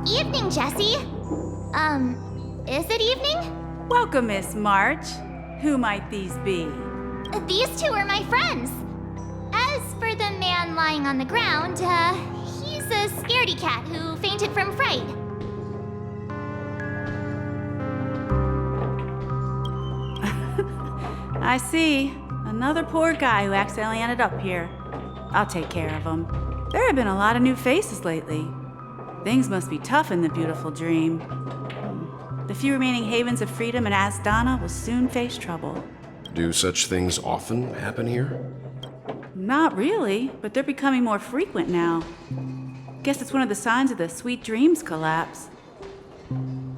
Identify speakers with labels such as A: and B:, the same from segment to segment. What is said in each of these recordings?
A: Evening, Jessie. Is it evening?
B: Welcome, Miss March. Who might these be?
A: These two are my friends. As for the man lying on the ground, he's a scaredy cat who fainted from fright.
B: I see. Another poor guy who accidentally ended up here. I'll take care of him. There have been a lot of new faces lately. Things must be tough in the beautiful dream. The few remaining havens of freedom in Asdana will soon face trouble.
C: Do such things often happen here?
B: Not really, but they're becoming more frequent now. Guess it's one of the signs of the Sweet Dreams collapse.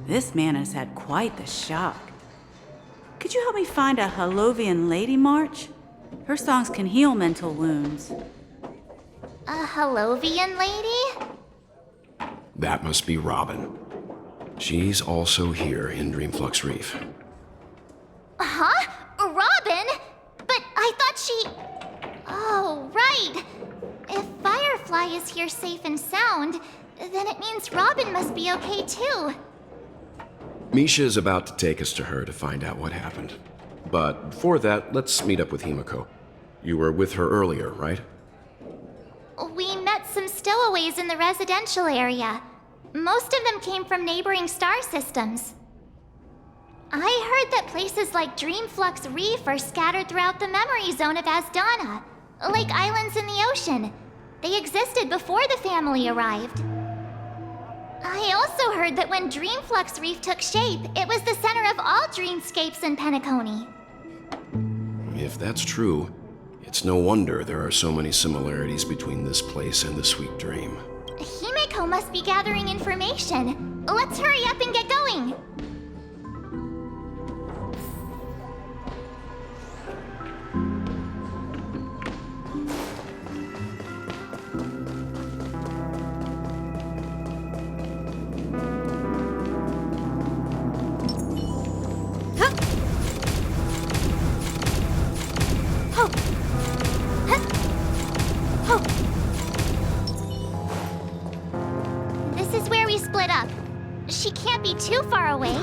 B: This man has had quite the shock. Could you help me find a Halovian lady, March? Her songs can heal mental wounds.
A: A Halovian lady?
C: That must be Robin. She's also here in Dreamflux Reef.
A: Huh? Robin? But I thought she... Oh, right. If Firefly is here safe and sound, then it means Robin must be okay too.
C: Misha is about to take us to her to find out what happened. But before that, let's meet up with Himiko. You were with her earlier, right?
A: We met some stowaways in the residential area. Most of them came from neighboring star systems. I heard that places like Dreamflux Reef are scattered throughout the memory zone of Asdana, like islands in the ocean. They existed before the family arrived. I also heard that when Dreamflux Reef took shape, it was the center of all dreamscapes in Penacony.
C: If that's true, it's no wonder there are so many similarities between this place and the Sweet Dream.
A: Himiko must be gathering information. Let's hurry up and get going. This is where we split up. She can't be too far away.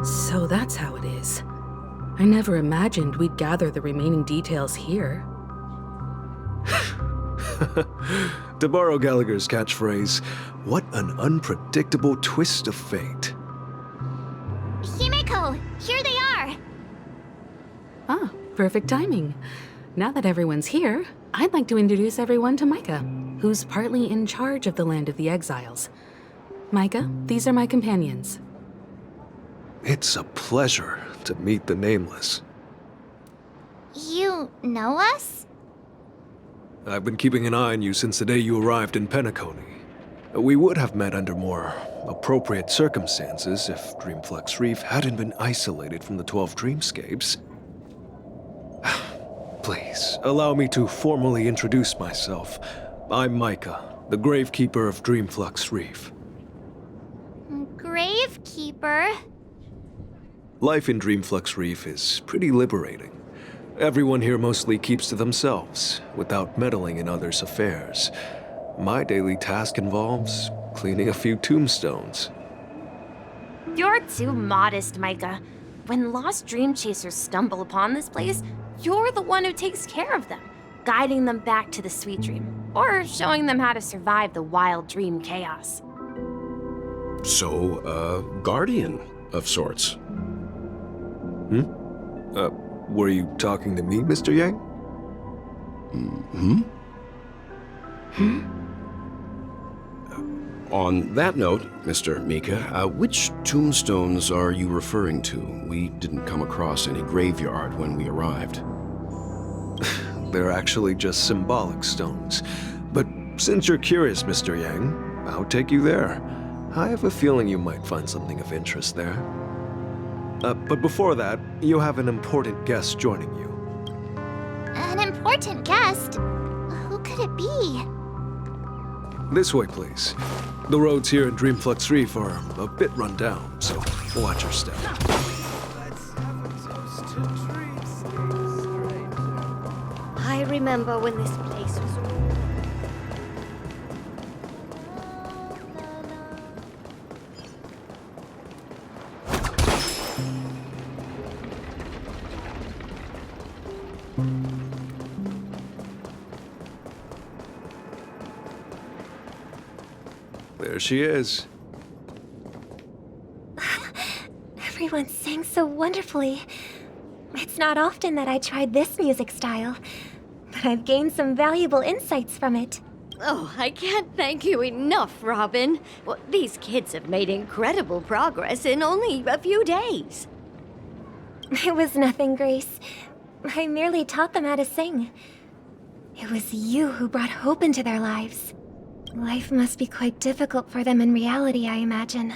D: So that's how it is. I never imagined we'd gather the remaining details here.
E: To borrow Gallagher's catchphrase, what an unpredictable twist of fate.
A: Himiko, here they are.
D: Ah, perfect timing. Now that everyone's here, I'd like to introduce everyone to Micah, who's partly in charge of the Land of the Exiles. Micah, these are my companions.
E: It's a pleasure to meet the Nameless.
A: You know us?
E: I've been keeping an eye on you since the day you arrived in Penacony. We would have met under more appropriate circumstances if Dreamflux Reef hadn't been isolated from the 12 dreamscapes. Please, allow me to formally introduce myself. I'm Micah, the Gravekeeper of Dreamflux Reef.
A: Gravekeeper?
E: Life in Dreamflux Reef is pretty liberating. Everyone here mostly keeps to themselves, without meddling in others' affairs. My daily task involves cleaning a few tombstones.
F: You're too modest, Micah. When lost dream chasers stumble upon this place, you're the one who takes care of them, guiding them back to the sweet dream, or showing them how to survive the wild dream chaos.
C: So, a guardian of sorts.
E: Were you talking to me, Mr. Yang?
C: On that note, Mr. Mika, which tombstones are you referring to? We didn't come across any graveyard when we arrived.
E: They're actually just symbolic stones. But since you're curious, Mr. Yang, I'll take you there. I have a feeling you might find something of interest there. But before that, you have an important guest joining you.
A: An important guest? Who could it be?
E: This way, please. The roads here in Dreamflux Reef are a bit run down, so watch your step.
G: I remember when this place was...
E: There she is.
G: Everyone sang so wonderfully. It's not often that I tried this music style, but I've gained some valuable insights from it.
H: Oh, I can't thank you enough, Robin. Well, these kids have made incredible progress in only a few days.
G: It was nothing, Grace. I merely taught them how to sing. It was you who brought hope into their lives. Life must be quite difficult for them in reality, I imagine.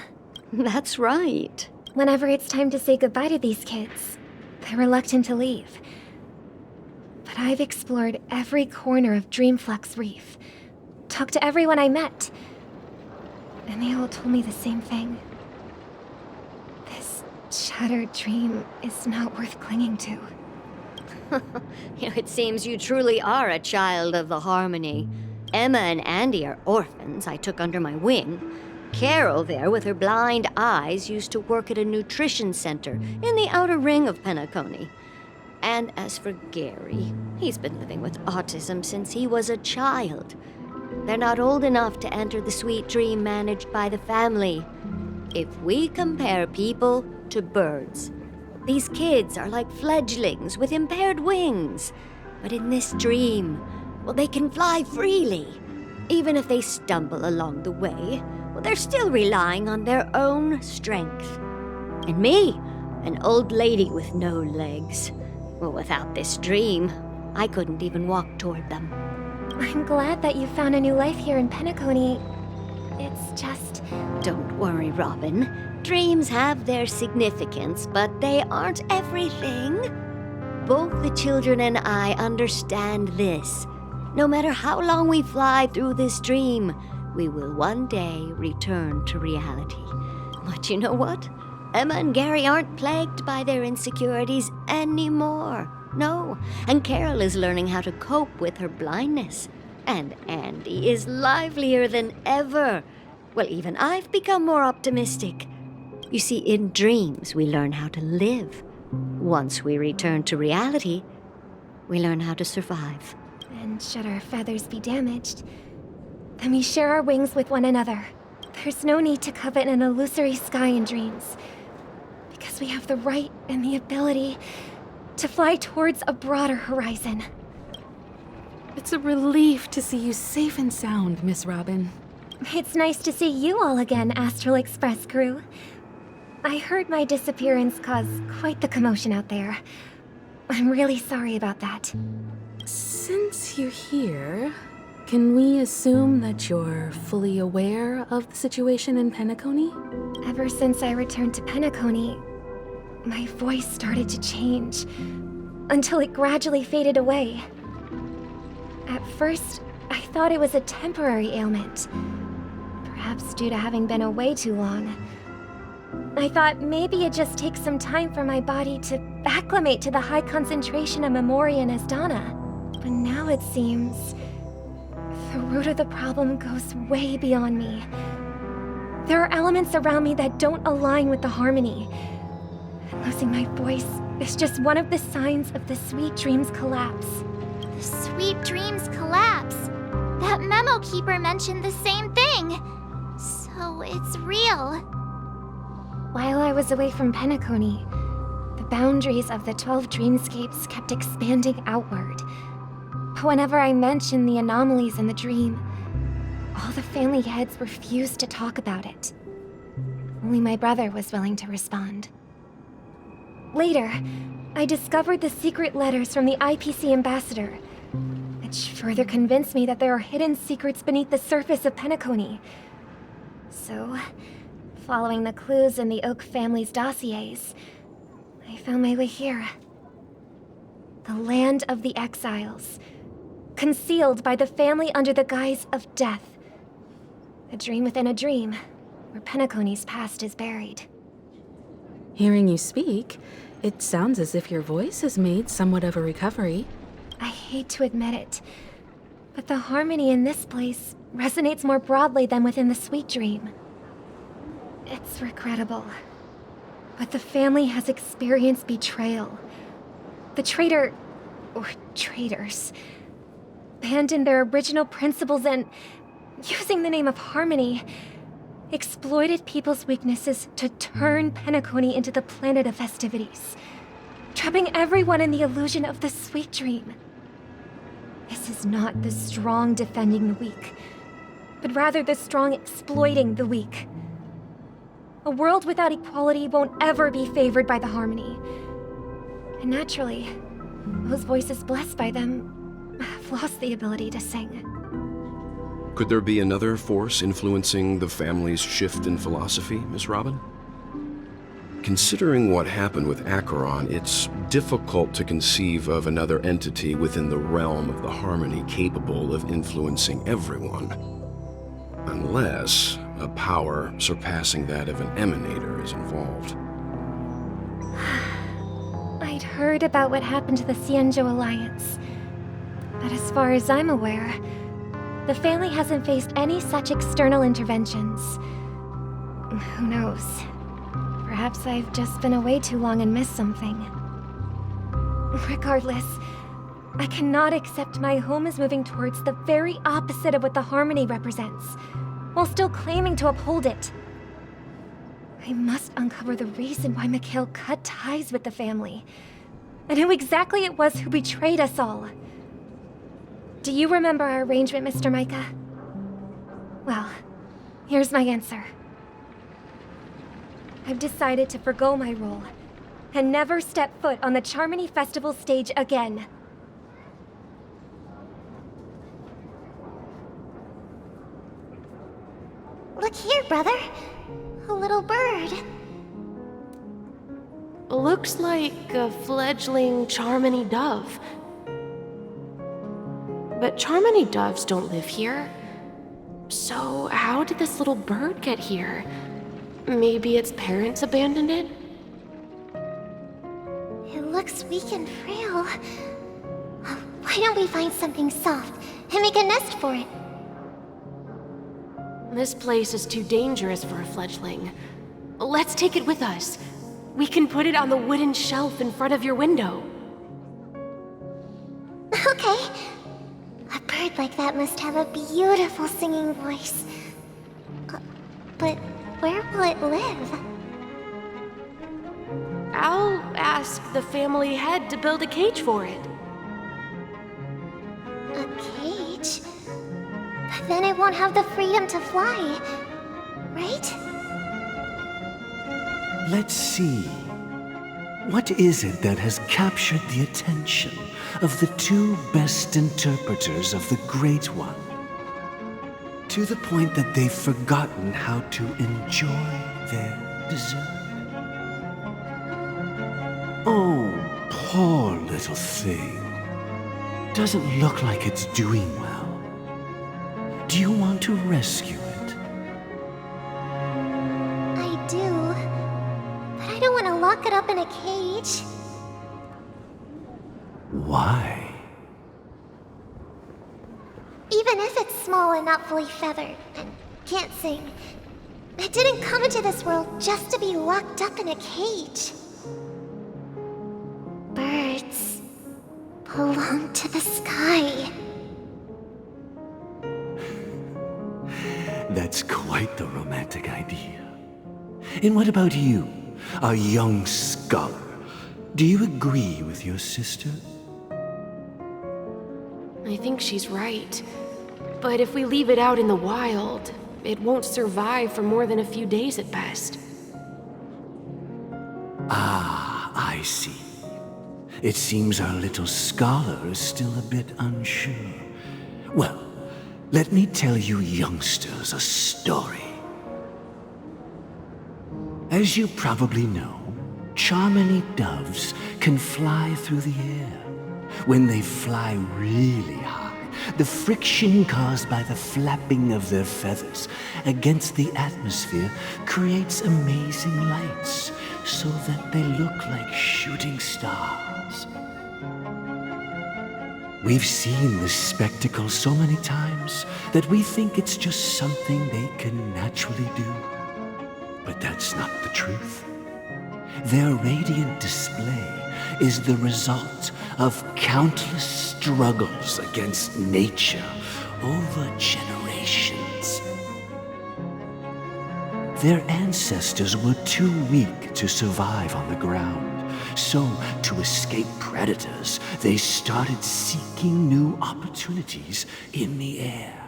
H: That's right.
G: Whenever it's time to say goodbye to these kids, they're reluctant to leave. But I've explored every corner of Dreamflux Reef, talked to everyone I met, and they all told me the same thing. This shattered dream is not worth clinging to.
H: It seems you truly are a child of the Harmony. Emma and Andy are orphans I took under my wing. Carol there, with her blind eyes, used to work at a nutrition center in the outer ring of Penacony. And as for Gary, he's been living with autism since he was a child. They're not old enough to enter the sweet dream managed by the family. If we compare people to birds, these kids are like fledglings with impaired wings. But in this dream, well, they can fly freely. Even if they stumble along the way, well, they're still relying on their own strength. And me, an old lady with no legs. Well, without this dream, I couldn't even walk toward them.
G: I'm glad that you found a new life here in Penacony. It's just...
H: Don't worry, Robin. Dreams have their significance, but they aren't everything. Both the children and I understand this. No matter how long we fly through this dream, we will one day return to reality. But you know what? Emma and Gary aren't plagued by their insecurities anymore. No, and Carol is learning how to cope with her blindness. And Andy is livelier than ever. Well, even I've become more optimistic. You see, in dreams, we learn how to live. Once we return to reality, we learn how to survive.
G: And should our feathers be damaged, then we share our wings with one another. There's no need to covet an illusory sky in dreams, because we have the right and the ability to fly towards a broader horizon.
D: It's a relief to see you safe and sound, Miss Robin.
G: It's nice to see you all again, Astral Express crew. I heard my disappearance caused quite the commotion out there. I'm really sorry about that.
D: Since you're here, can we assume that you're fully aware of the situation in Penacony?
G: Ever since I returned to Penacony, my voice started to change, until it gradually faded away. At first, I thought it was a temporary ailment, perhaps due to having been away too long. I thought maybe it just takes some time for my body to acclimate to the high concentration of Memoria and Asdana. But now it seems the root of the problem goes way beyond me. There are elements around me that don't align with the harmony. And losing my voice is just one of the signs of the Sweet Dreams collapse.
A: The Sweet Dreams collapse. That memo keeper mentioned the same thing. So it's real.
G: While I was away from Penacony, the boundaries of the 12 dreamscapes kept expanding outward. But whenever I mentioned the anomalies in the dream, all the family heads refused to talk about it. Only my brother was willing to respond. Later, I discovered the secret letters from the IPC ambassador, which further convinced me that there are hidden secrets beneath the surface of Penacony. So, following the clues in the Oak family's dossiers, I found my way here. The land of the exiles, concealed by the family under the guise of death. A dream within a dream, where Penacony's past is buried.
D: Hearing you speak, it sounds as if your voice has made somewhat of a recovery.
G: I hate to admit it, but the harmony in this place resonates more broadly than within the Sweet Dream. It's regrettable, but the family has experienced betrayal. The traitor, or traitors, abandoned their original principles and, using the name of harmony, exploited people's weaknesses to turn Penacony into the planet of festivities, trapping everyone in the illusion of the sweet dream. This is not the strong defending the weak, but rather the strong exploiting the weak. A world without equality won't ever be favored by the harmony. And naturally, those voices blessed by them have lost the ability to sing.
C: Could there be another force influencing the family's shift in philosophy, Miss Robin? Considering what happened with Acheron, it's difficult to conceive of another entity within the realm of the harmony capable of influencing everyone. Unless a power surpassing that of an emanator is involved.
G: I'd heard about what happened to the Xianzhou Alliance, but as far as I'm aware, the family hasn't faced any such external interventions. Who knows? Perhaps I've just been away too long and missed something. Regardless, I cannot accept my home is moving towards the very opposite of what the harmony represents, while still claiming to uphold it. I must uncover the reason why Mikhail cut ties with the family, and who exactly it was who betrayed us all. Do you remember our arrangement, Mr. Micah? Well, here's my answer. I've decided to forgo my role, and never step foot on the Charmony Festival stage again.
A: Look here, brother. A little bird.
I: Looks like a fledgling Charmony dove. But Charmony doves don't live here. So how did this little bird get here? Maybe its parents abandoned it?
A: It looks weak and frail. Why don't we find something soft and make a nest for it?
I: This place is too dangerous for a fledgling. Let's take it with us. We can put it on the wooden shelf in front of your window.
A: Okay. A bird like that must have a beautiful singing voice. But where will it live?
I: I'll ask the family head to build a cage for it.
A: A cage? But then it won't have the freedom to fly, right?
J: Let's see. What is it that has captured the attention of the two best interpreters of the Great One? To the point that they've forgotten how to enjoy their dessert. Oh, poor little thing. Doesn't look like it's doing well. Do you want to rescue it?
A: I do. But I don't want to lock it up in a cage.
J: Why?
A: Even if it's small and not fully feathered and can't sing, it didn't come into this world just to be locked up in a cage. Birds belong to the sky.
J: That's quite the romantic idea. And what about you, a young scholar? Do you agree with your sister?
I: I think she's right. But if we leave it out in the wild, it won't survive for more than a few days at best.
J: Ah, I see. It seems our little scholar is still a bit unsure. Well, let me tell you youngsters a story. As you probably know, Charmony doves can fly through the air. When they fly really high, the friction caused by the flapping of their feathers against the atmosphere creates amazing lights so that they look like shooting stars. We've seen this spectacle so many times that we think it's just something they can naturally do. But that's not the truth. Their radiant display is the result of countless struggles against nature over generations. Their ancestors were too weak to survive on the ground, so to escape predators, they started seeking new opportunities in the air.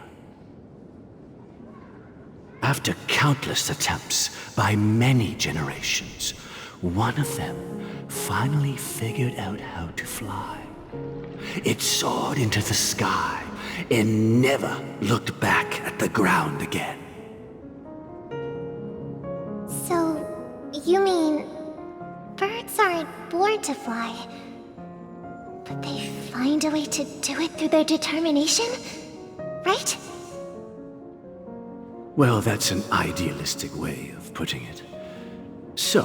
J: After countless attempts by many generations, one of them finally figured out how to fly. It soared into the sky and never looked back at the ground again.
A: So, you mean birds aren't born to fly, but they find a way to do it through their determination, right?
J: Well, that's an idealistic way of putting it. So,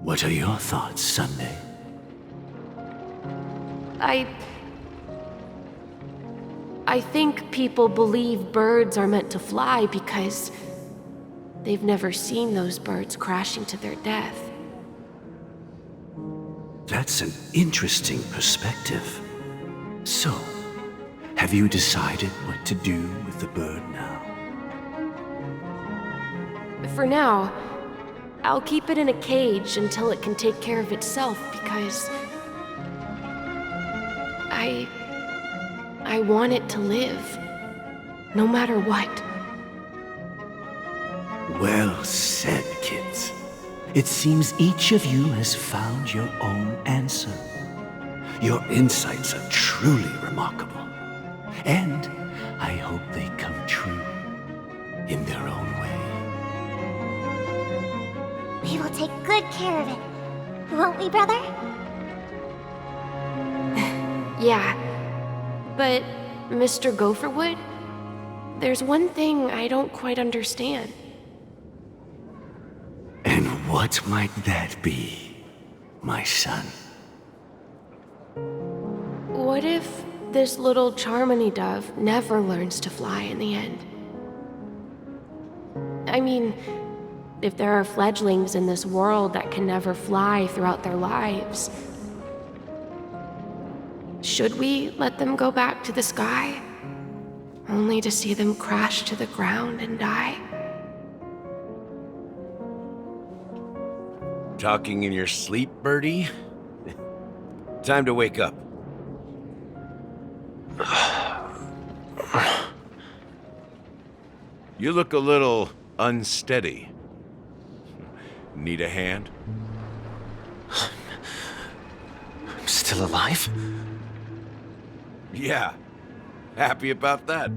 J: what are your thoughts, Sunday?
I: I think people believe birds are meant to fly because they've never seen those birds crashing to their death.
J: That's an interesting perspective. So, have you decided what to do with the bird now?
I: For now, I'll keep it in a cage until it can take care of itself because I want it to live, no matter what.
J: Well said, kids. It seems each of you has found your own answer. Your insights are truly remarkable. And I hope they come true in their own way.
A: We will take good care of it, won't we, brother?
I: Yeah, but Mr. Gopherwood, there's one thing I don't quite understand.
J: And what might that be, my son?
I: What if this little Charmony dove never learns to fly in the end? I mean, if there are fledglings in this world that can never fly throughout their lives, should we let them go back to the sky, only to see them crash to the ground and die?
K: Talking in your sleep, Birdie? Time to wake up. You look a little unsteady. Need a hand?
L: I'm still alive?
K: Yeah. Happy about that.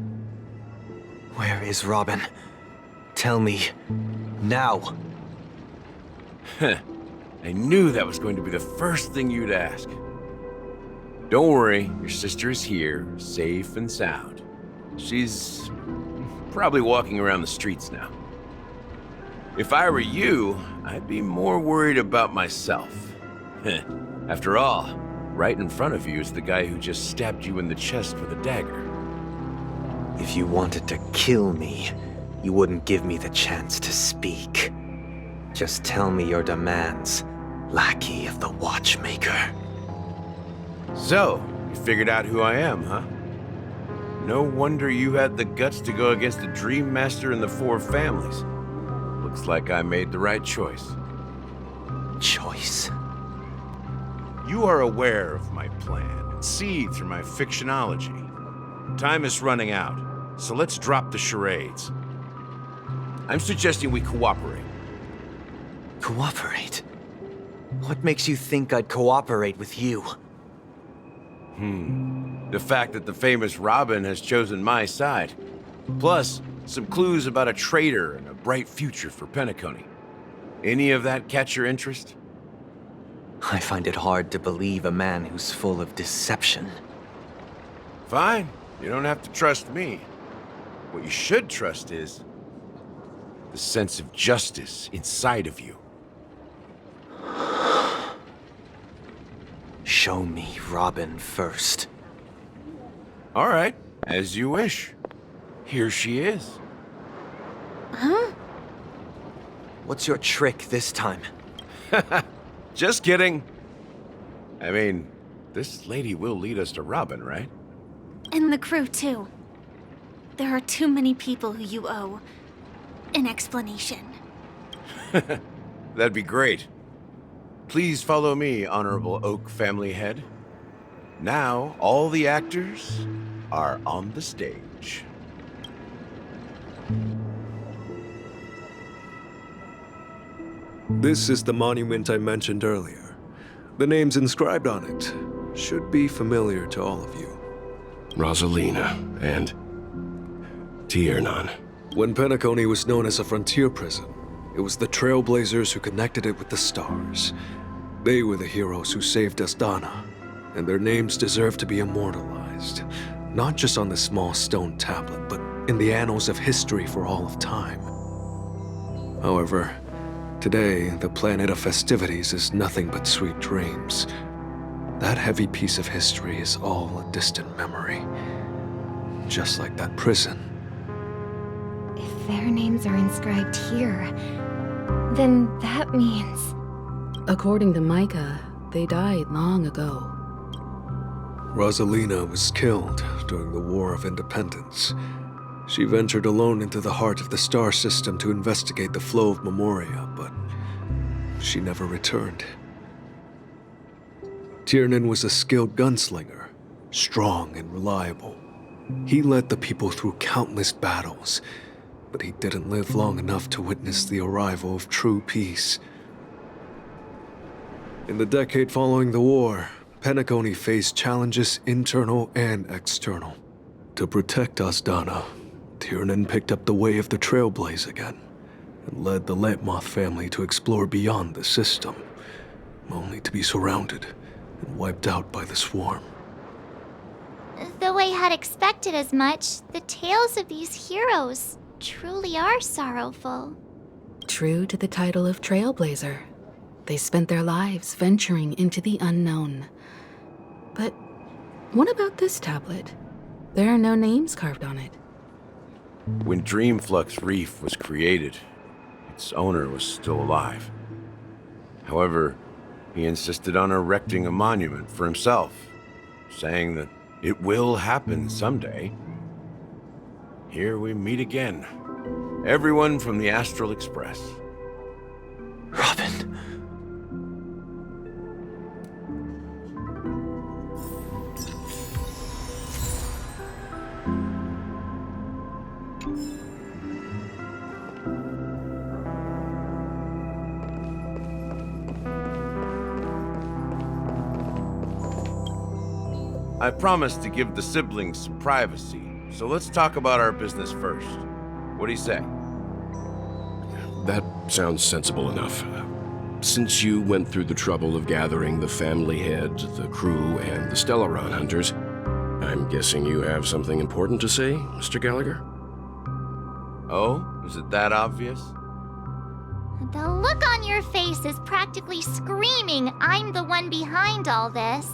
L: Where is Robin? Tell me. Now.
K: I knew that was going to be the first thing you'd ask. Don't worry, your sister is here, safe and sound. She's probably walking around the streets now. If I were you, I'd be more worried about myself. After all, right in front of you is the guy who just stabbed you in the chest with a dagger.
L: If you wanted to kill me, you wouldn't give me the chance to speak. Just tell me your demands, lackey of the Watchmaker.
K: So, you figured out who I am, huh? No wonder you had the guts to go against the Dream Master and the Four Families. Looks like I made the right choice.
L: Choice?
K: You are aware of my plan and see through my fictionology. Time is running out, so let's drop the charades. I'm suggesting we cooperate.
L: Cooperate? What makes you think I'd cooperate with you?
K: The fact that the famous Robin has chosen my side. Plus, some clues about a traitor and a bright future for Penacony. Any of that catch your interest?
L: I find it hard to believe a man who's full of deception.
K: Fine, you don't have to trust me. What you should trust is the sense of justice inside of you.
L: Show me Robin first.
K: All right, as you wish. Here she is.
A: Huh?
L: What's your trick this time?
K: Just kidding. I mean, this lady will lead us to Robin, right?
M: And the crew, too. There are too many people who you owe an explanation.
K: That'd be great. Please follow me, Honorable Oak family head. Now, all the actors are on the stage.
E: This is the monument I mentioned earlier. The names inscribed on it should be familiar to all of you.
C: Rosalina and Tiernan.
E: When Penacony was known as a frontier prison, it was the Trailblazers who connected it with the stars. They were the heroes who saved Asdana, and their names deserve to be immortalized, not just on this small stone tablet, but in the annals of history for all of time. However, today, the planet of festivities is nothing but sweet dreams. That heavy piece of history is all a distant memory, just like that prison.
G: If their names are inscribed here, then that means...
D: According to Micah, they died long ago.
E: Rosalina was killed during the War of Independence. She ventured alone into the heart of the star system to investigate the flow of Memoria, but she never returned. Tiernan was a skilled gunslinger, strong and reliable. He led the people through countless battles, but he didn't live long enough to witness the arrival of true peace. In the decade following the war, Penacony faced challenges internal and external. To protect Asdana, Tiernan picked up the way of the Trailblaze again, and led the Letmoth family to explore beyond the system, only to be surrounded and wiped out by the swarm.
A: Though I had expected as much, the tales of these heroes truly are sorrowful.
D: True to the title of Trailblazer, they spent their lives venturing into the unknown. But what about this tablet? There are no names carved on it.
K: When Dreamflux Reef was created, its owner was still alive. However, he insisted on erecting a monument for himself, saying that it will happen someday. Here we meet again. Everyone from the Astral Express.
L: Robin.
K: I promised to give the siblings some privacy, so let's talk about our business first. What do you say?
C: That sounds sensible enough. Since you went through the trouble of gathering the family head, the crew, and the Stellaron hunters, I'm guessing you have something important to say, Mr. Gallagher?
K: Oh, is it that obvious?
A: The look on your face is practically screaming, I'm the one behind all this.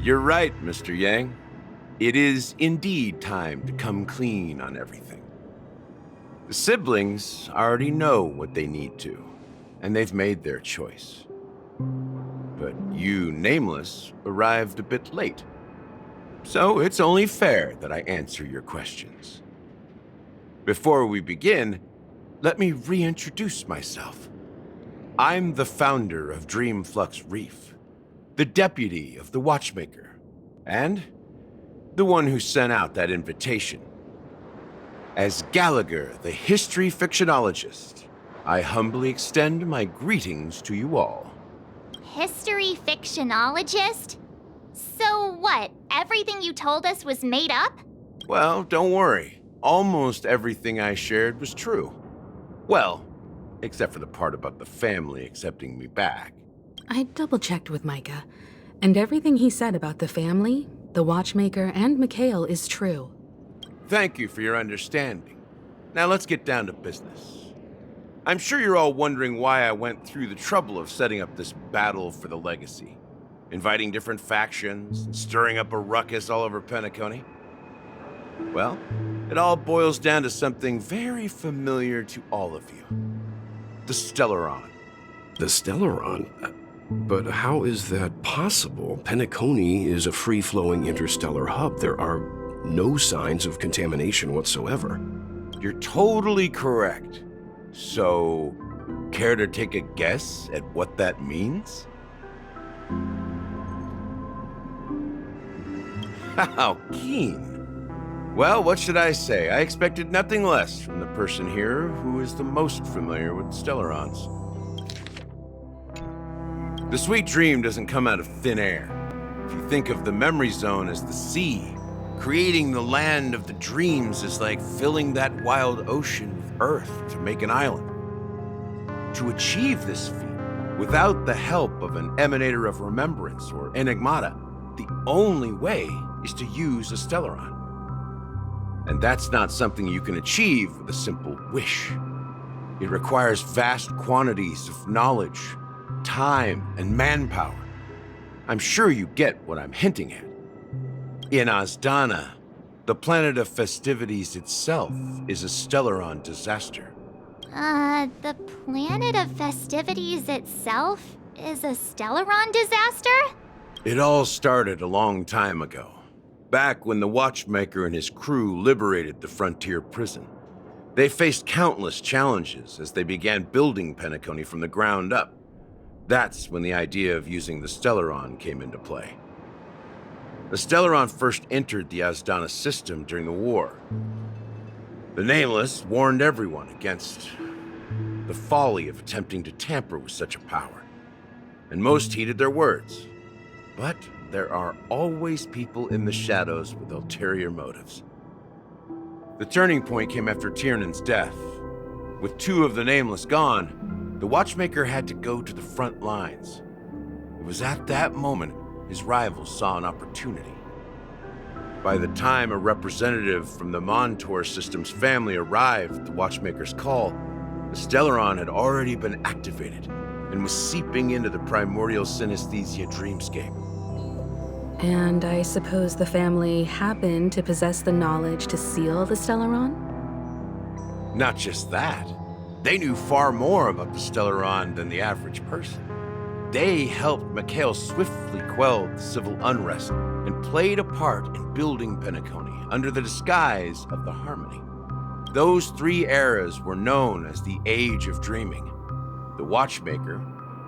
K: You're right, Mr. Yang. It is indeed time to come clean on everything. The siblings already know what they need to, and they've made their choice. But you, Nameless, arrived a bit late. So it's only fair that I answer your questions. Before we begin, let me reintroduce myself. I'm the founder of Dreamflux Reef, the deputy of the Watchmaker, and the one who sent out that invitation. As Gallagher, the history fictionologist, I humbly extend my greetings to you all.
A: History fictionologist? So what, everything you told us was made up?
K: Well, don't worry. Almost everything I shared was true. Well, except for the part about the family accepting me back.
D: I double-checked with Micah, and everything he said about the family, the Watchmaker, and Mikhail is true.
K: Thank you for your understanding. Now let's get down to business. I'm sure you're all wondering why I went through the trouble of setting up this battle for the legacy, inviting different factions, and stirring up a ruckus all over Penacony. Well, it all boils down to something very familiar to all of you. The Stellaron.
C: The Stellaron? But how is that possible? Penacony is a free-flowing interstellar hub. There are no signs of contamination whatsoever.
K: You're totally correct. So, care to take a guess at what that means? How keen. Well, what should I say? I expected nothing less from the person here who is the most familiar with Stellarons. The sweet dream doesn't come out of thin air. If you think of the memory zone as the sea, creating the land of the dreams is like filling that wild ocean with earth to make an island. To achieve this feat, without the help of an emanator of remembrance or enigmata, the only way is to use a Stellaron. And that's not something you can achieve with a simple wish. It requires vast quantities of knowledge, time, and manpower. I'm sure you get what I'm hinting at. In Azdana, the planet of festivities itself is a Stellaron disaster.
A: The planet of festivities itself is a Stellaron disaster?
K: It all started a long time ago, back when the Watchmaker and his crew liberated the frontier prison. They faced countless challenges as they began building Penacony from the ground up. That's when the idea of using the Stellaron came into play. The Stellaron first entered the Azdana system during the war. The Nameless warned everyone against the folly of attempting to tamper with such a power, and most heeded their words. But there are always people in the shadows with ulterior motives. The turning point came after Tiernan's death. With two of the Nameless gone, the Watchmaker had to go to the front lines. It was at that moment his rivals saw an opportunity. By the time a representative from the Montour Systems family arrived at the Watchmaker's call, the Stellaron had already been activated and was seeping into the primordial synesthesia dreamscape.
D: And I suppose the family happened to possess the knowledge to seal the Stellaron?
K: Not just that. They knew far more about the Stellaron than the average person. They helped Mikhail swiftly quell the civil unrest and played a part in building Penacony under the disguise of the Harmony. Those 3 eras were known as the Age of Dreaming. The Watchmaker,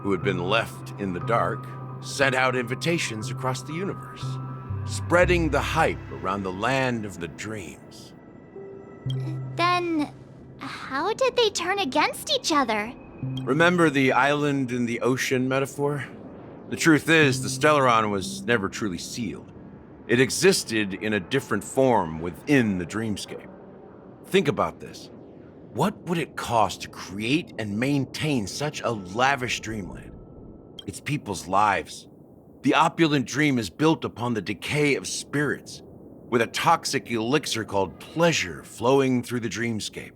K: who had been left in the dark, sent out invitations across the universe, spreading the hype around the land of the dreams.
A: Then, how did they turn against each other?
K: Remember the island in the ocean metaphor? The truth is, the Stellaron was never truly sealed. It existed in a different form within the dreamscape. Think about this. What would it cost to create and maintain such a lavish dreamland? It's people's lives. The opulent dream is built upon the decay of spirits, with a toxic elixir called pleasure flowing through the dreamscape.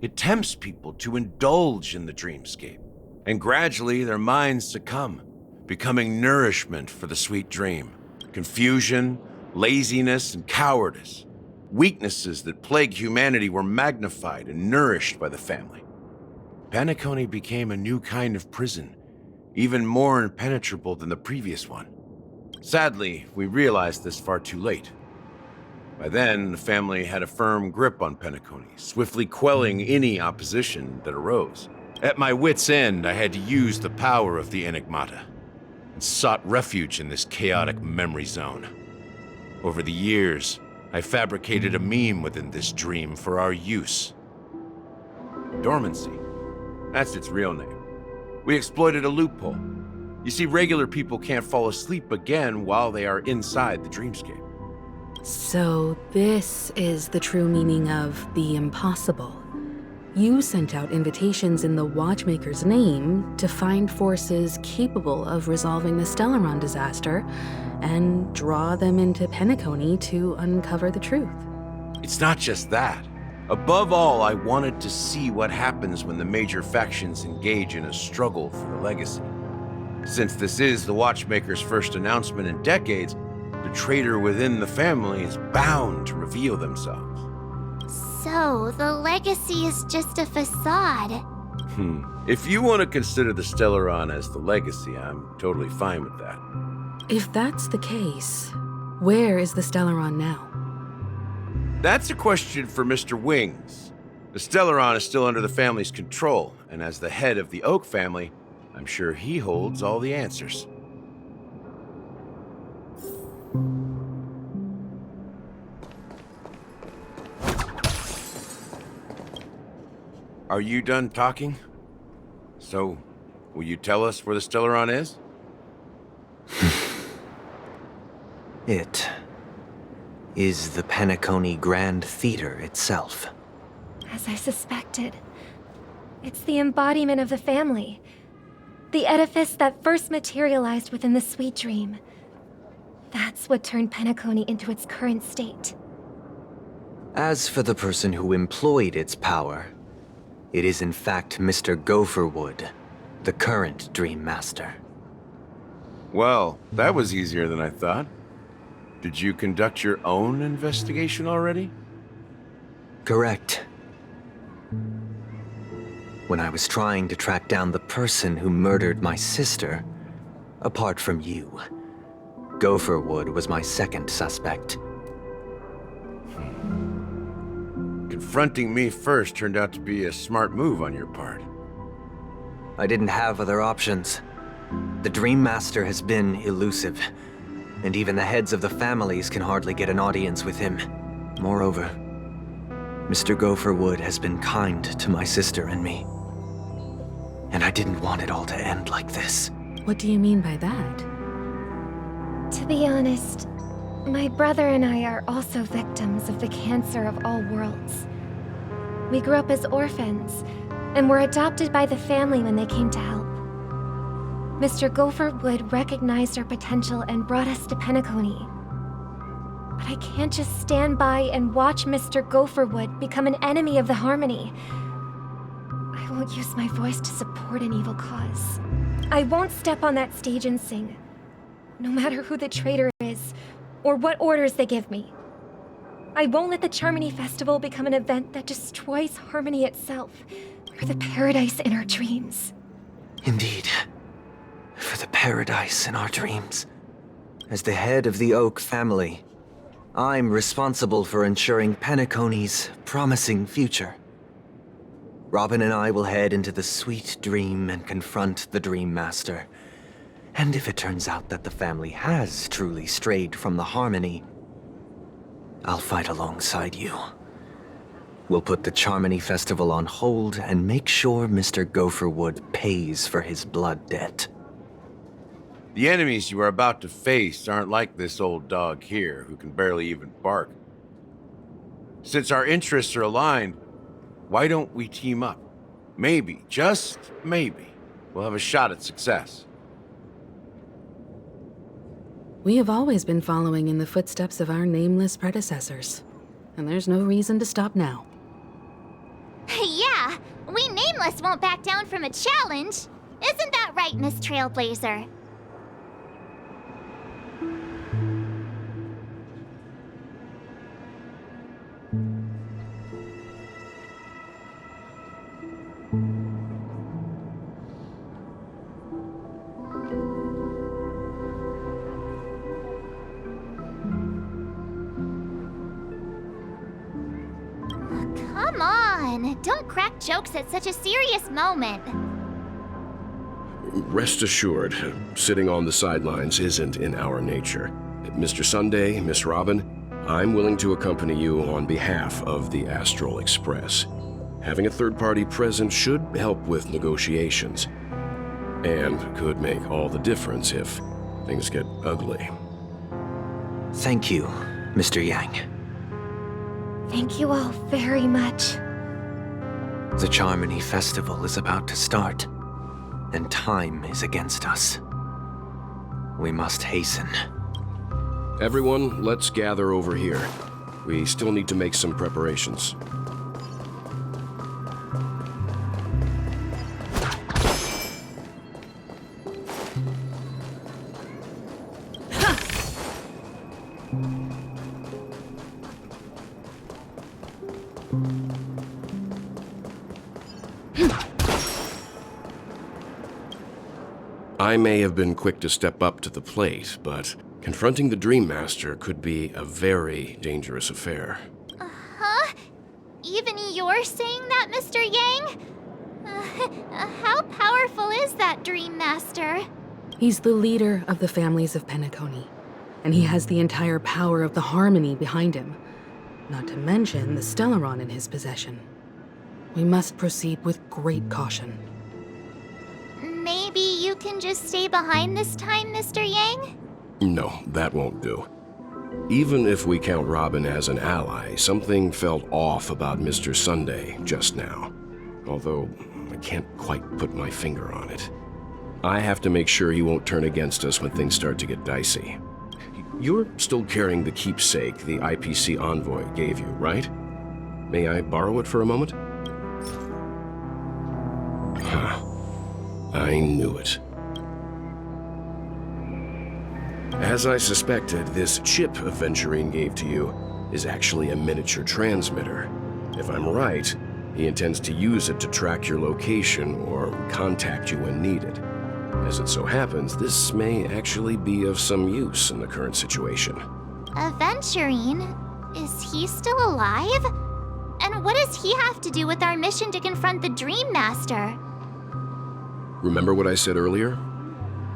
K: It tempts people to indulge in the dreamscape, and gradually their minds succumb, becoming nourishment for the sweet dream. Confusion, laziness, and cowardice, weaknesses that plague humanity, were magnified and nourished by the family. Penacony became a new kind of prison, even more impenetrable than the previous one. Sadly, we realized this far too late. By then, the family had a firm grip on Penacony, swiftly quelling any opposition that arose. At my wit's end, I had to use the power of the Enigmata, and sought refuge in this chaotic memory zone. Over the years, I fabricated a meme within this dream for our use. Dormancy. That's its real name. We exploited a loophole. You see, regular people can't fall asleep again while they are inside the dreamscape.
D: So this is the true meaning of the impossible. You sent out invitations in the Watchmaker's name to find forces capable of resolving the Stellaron disaster and draw them into Penacony to uncover the truth.
K: It's not just that. Above all, I wanted to see what happens when the major factions engage in a struggle for the legacy. Since this is the Watchmaker's first announcement in decades, the traitor within the family is bound to reveal themselves.
A: So, the legacy is just a facade.
K: If you want to consider the Stellaron as the legacy, I'm totally fine with that.
D: If that's the case, where is the Stellaron now?
K: That's a question for Mr. Wings. The Stellaron is still under the family's control, and as the head of the Oak family, I'm sure he holds all the answers. Are you done talking? So, will you tell us where the Stellaron is?
L: It is the Penacony Grand Theater itself.
G: As I suspected, it's the embodiment of the family. The edifice that first materialized within the Sweet Dream. That's what turned Penacony into its current state.
L: As for the person who employed its power, it is in fact Mr. Gopherwood, the current Dream Master.
K: Well, that was easier than I thought. Did you conduct your own investigation already?
L: Correct. When I was trying to track down the person who murdered my sister, apart from you, Gopherwood was my second suspect.
K: Confronting me first turned out to be a smart move on your part.
L: I didn't have other options. The Dream Master has been elusive, and even the heads of the families can hardly get an audience with him. Moreover, Mr. Gopherwood has been kind to my sister and me. And I didn't want it all to end like this.
D: What do you mean by that?
G: To be honest, my brother and I are also victims of the cancer of all worlds. We grew up as orphans, and were adopted by the family when they came to help. Mr. Gopherwood recognized our potential and brought us to Penacony. But I can't just stand by and watch Mr. Gopherwood become an enemy of the Harmony. I won't use my voice to support an evil cause. I won't step on that stage and sing, no matter who the traitor is, or what orders they give me. I won't let the Charmony Festival become an event that destroys Harmony itself, or the paradise in our dreams.
L: Indeed. For the paradise in our dreams. As the head of the Oak family, I'm responsible for ensuring Penacony's promising future. Robin and I will head into the Sweet Dream and confront the Dream Master. And if it turns out that the family has truly strayed from the Harmony, I'll fight alongside you. We'll put the Charmony Festival on hold and make sure Mr. Gopherwood pays for his blood debt.
K: The enemies you are about to face aren't like this old dog here, who can barely even bark. Since our interests are aligned, why don't we team up? Maybe, just maybe, we'll have a shot at success.
D: We have always been following in the footsteps of our nameless predecessors, and there's no reason to stop now.
A: Yeah, we Nameless won't back down from a challenge. Isn't that right, Miss Trailblazer? Come on, don't crack jokes at such a serious moment.
C: Rest assured, sitting on the sidelines isn't in our nature. Mr. Sunday, Miss Robin, I'm willing to accompany you on behalf of the Astral Express. Having a third party present should help with negotiations, and could make all the difference if things get ugly.
L: Thank you, Mr. Yang.
G: Thank you all very much.
L: The Charmony Festival is about to start, and time is against us. We must hasten.
C: Everyone, let's gather over here. We still need to make some preparations. I may have been quick to step up to the plate, but confronting the Dream Master could be a very dangerous affair.
A: Huh? Even you're saying that, Mr. Yang? How powerful is that Dream Master?
D: He's the leader of the families of Penacony, and he has the entire power of the Harmony behind him, not to mention the Stellaron in his possession. We must proceed with great caution.
A: Maybe you can just stay behind this time, Mr. Yang?
C: No, that won't do. Even if we count Robin as an ally, something felt off about Mr. Sunday just now. Although, I can't quite put my finger on it. I have to make sure he won't turn against us when things start to get dicey. You're still carrying the keepsake the IPC envoy gave you, right? May I borrow it for a moment? Huh. I knew it. As I suspected, this chip Aventurine gave to you is actually a miniature transmitter. If I'm right, he intends to use it to track your location or contact you when needed. As it so happens, this may actually be of some use in the current situation.
A: Aventurine? Is he still alive? And what does he have to do with our mission to confront the Dream Master?
C: Remember what I said earlier?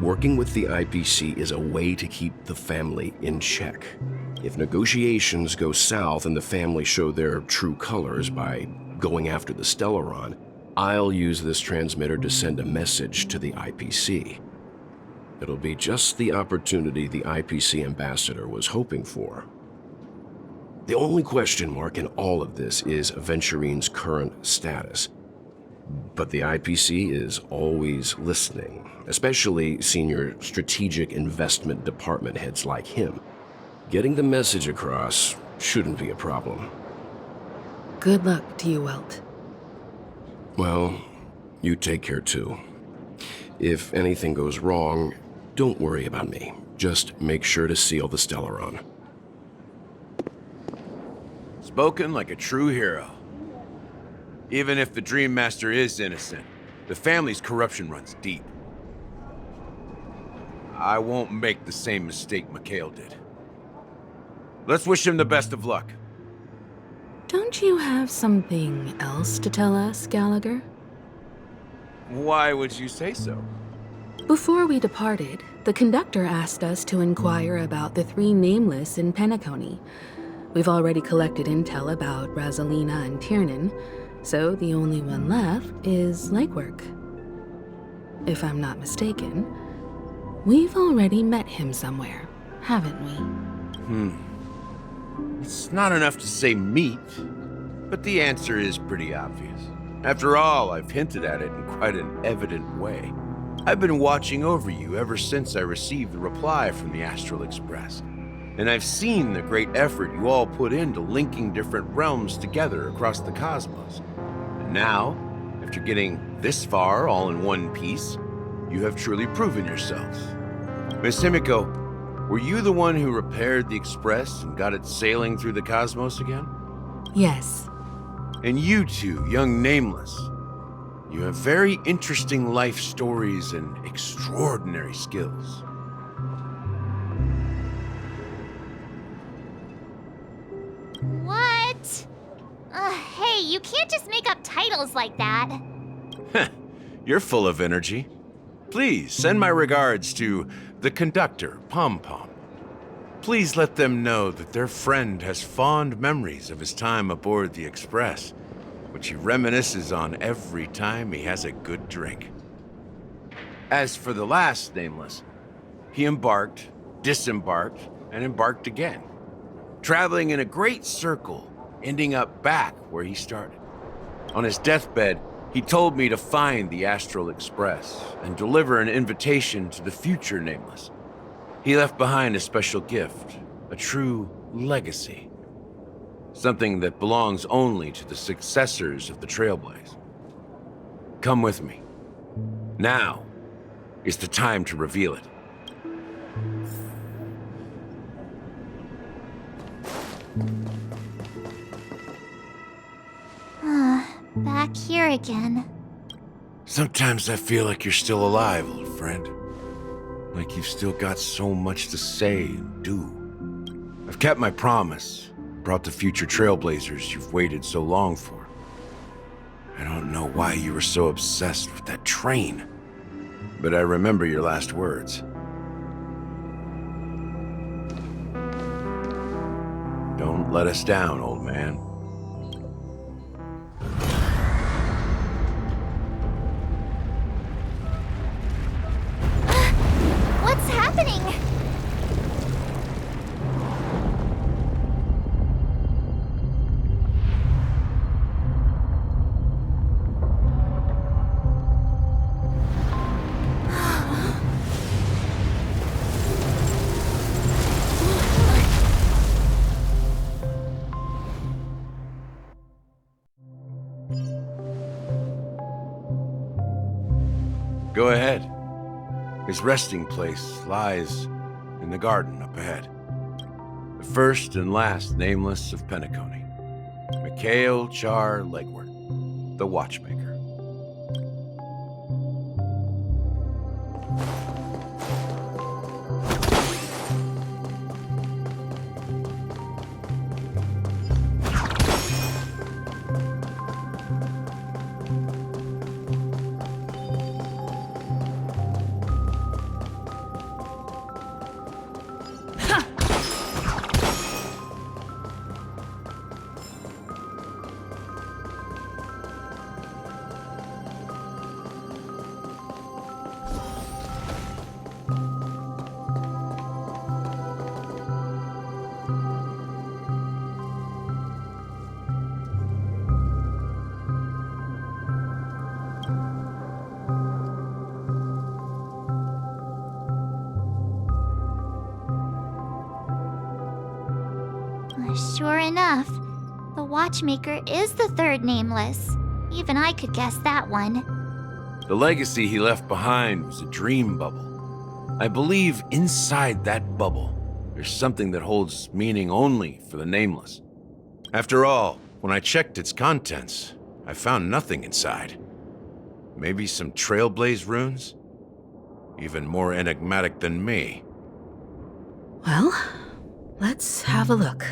C: Working with the IPC is a way to keep the family in check. If negotiations go south and the family show their true colors by going after the Stellaron, I'll use this transmitter to send a message to the IPC. It'll be just the opportunity the IPC ambassador was hoping for. The only question mark in all of this is Aventurine's current status. But the IPC is always listening, especially senior strategic investment department heads like him. Getting the message across shouldn't be a problem.
D: Good luck to you, Welt.
C: Well, you take care too. If anything goes wrong, don't worry about me. Just make sure to seal the Stellaron.
K: Spoken like a true hero. Even if the Dream Master is innocent, the family's corruption runs deep. I won't make the same mistake Mikhail did. Let's wish him the best of luck.
D: Don't you have something else to tell us, Gallagher?
K: Why would you say so?
D: Before we departed, the conductor asked us to inquire about the 3 nameless in Penacony. We've already collected intel about Rosalina and Tiernan, so the only one left is Lakework. If I'm not mistaken, we've already met him somewhere, haven't we?
K: It's not enough to say meet, but the answer is pretty obvious. After all, I've hinted at it in quite an evident way. I've been watching over you ever since I received the reply from the Astral Express. And I've seen the great effort you all put into linking different realms together across the cosmos. And now, after getting this far all in one piece, you have truly proven yourselves. Miss Himiko, were you the one who repaired the Express and got it sailing through the cosmos again?
D: Yes.
K: And you two, young Nameless, you have very interesting life stories and extraordinary skills.
A: What? Hey, you can't just make up titles like that.
K: You're full of energy. Please send my regards to the conductor, Pom Pom. Please let them know that their friend has fond memories of his time aboard the Express, which he reminisces on every time he has a good drink. As for the last Nameless, he embarked, disembarked, and embarked again, traveling in a great circle, ending up back where he started. On his deathbed, he told me to find the Astral Express and deliver an invitation to the future Nameless. He left behind a special gift, a true legacy. Something that belongs only to the successors of the Trailblaze. Come with me. Now is the time to reveal it.
A: Back here again.
K: Sometimes I feel like you're still alive, old friend. Like you've still got so much to say and do. I've kept my promise, brought the future trailblazers you've waited so long for. I don't know why you were so obsessed with that train, but I remember your last words. Don't let us down, old man.
A: What's happening?
K: Go ahead. His resting place lies in the garden up ahead. The first and last nameless of Penacony. Mikhail Char Legwart, the Watchmaker.
A: Sure enough, the Watchmaker is the third nameless. Even I could guess that one.
K: The legacy he left behind was a dream bubble. I believe inside that bubble, there's something that holds meaning only for the nameless. After all, when I checked its contents, I found nothing inside. Maybe some Trailblaze runes? Even more enigmatic than me.
D: Well, let's have a look.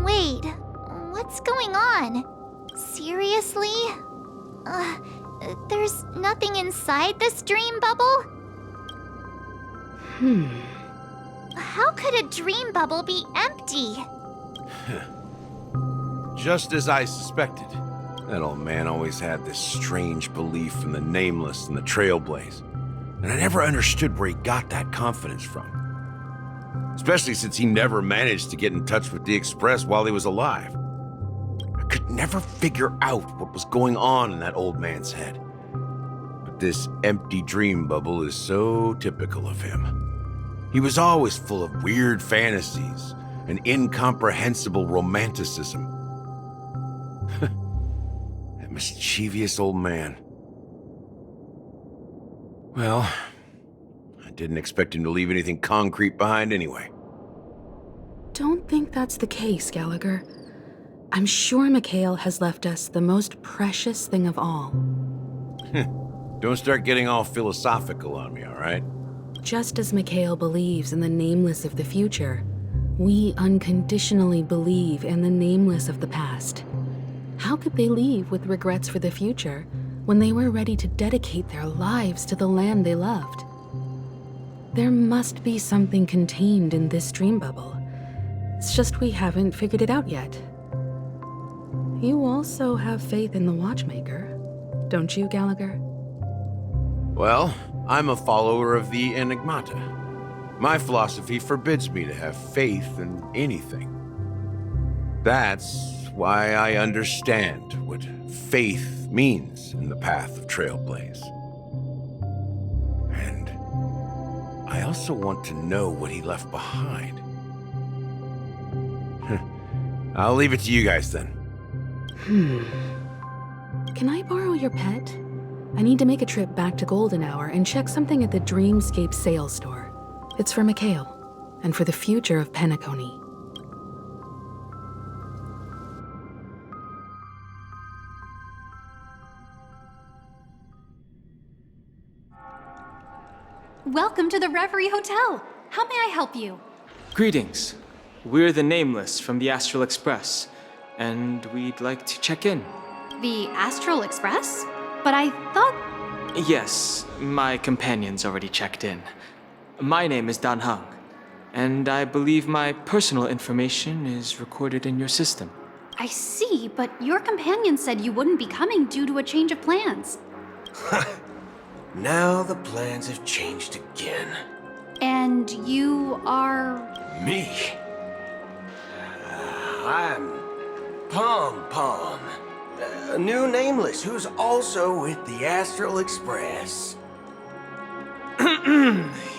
A: Wait, what's going on? Seriously? There's nothing inside this dream bubble? How could a dream bubble be empty?
K: Just as I suspected. That old man always had this strange belief in the nameless and the Trailblaze. And I never understood where he got that confidence from. Especially since he never managed to get in touch with the Express while he was alive. I could never figure out what was going on in that old man's head. But this empty dream bubble is so typical of him. He was always full of weird fantasies and incomprehensible romanticism. That mischievous old man. Well, I didn't expect him to leave anything concrete behind anyway.
D: Don't think that's the case, Gallagher. I'm sure Mikhail has left us the most precious thing of all.
K: Don't start getting all philosophical on me, all right?
D: Just as Mikhail believes in the nameless of the future, we unconditionally believe in the nameless of the past. How could they leave with regrets for the future when they were ready to dedicate their lives to the land they loved. There must be something contained in this dream bubble. It's just we haven't figured it out yet. You also have faith in the Watchmaker, don't you, Gallagher?
K: Well, I'm a follower of the Enigmata. My philosophy forbids me to have faith in anything. That's why I understand what faith means in the path of Trailblaze. And I also want to know what he left behind. I'll leave it to you guys then.
D: Can I borrow your pet? I need to make a trip back to Golden Hour and check something at the Dreamscape sales store. It's for Mikhail, and for the future of Penacony.
N: Welcome to the Reverie Hotel. How may I help you?
O: Greetings. We're the Nameless from the Astral Express, and we'd like to check in.
N: The Astral Express? But I thought...
O: Yes, my companion's already checked in. My name is Dan Hung, and I believe my personal information is recorded in your system.
N: I see, but your companion said you wouldn't be coming due to a change of plans.
P: Now the plans have changed again.
N: And you are...
P: Me? I'm Pom Pom, a new Nameless who's also with the Astral Express.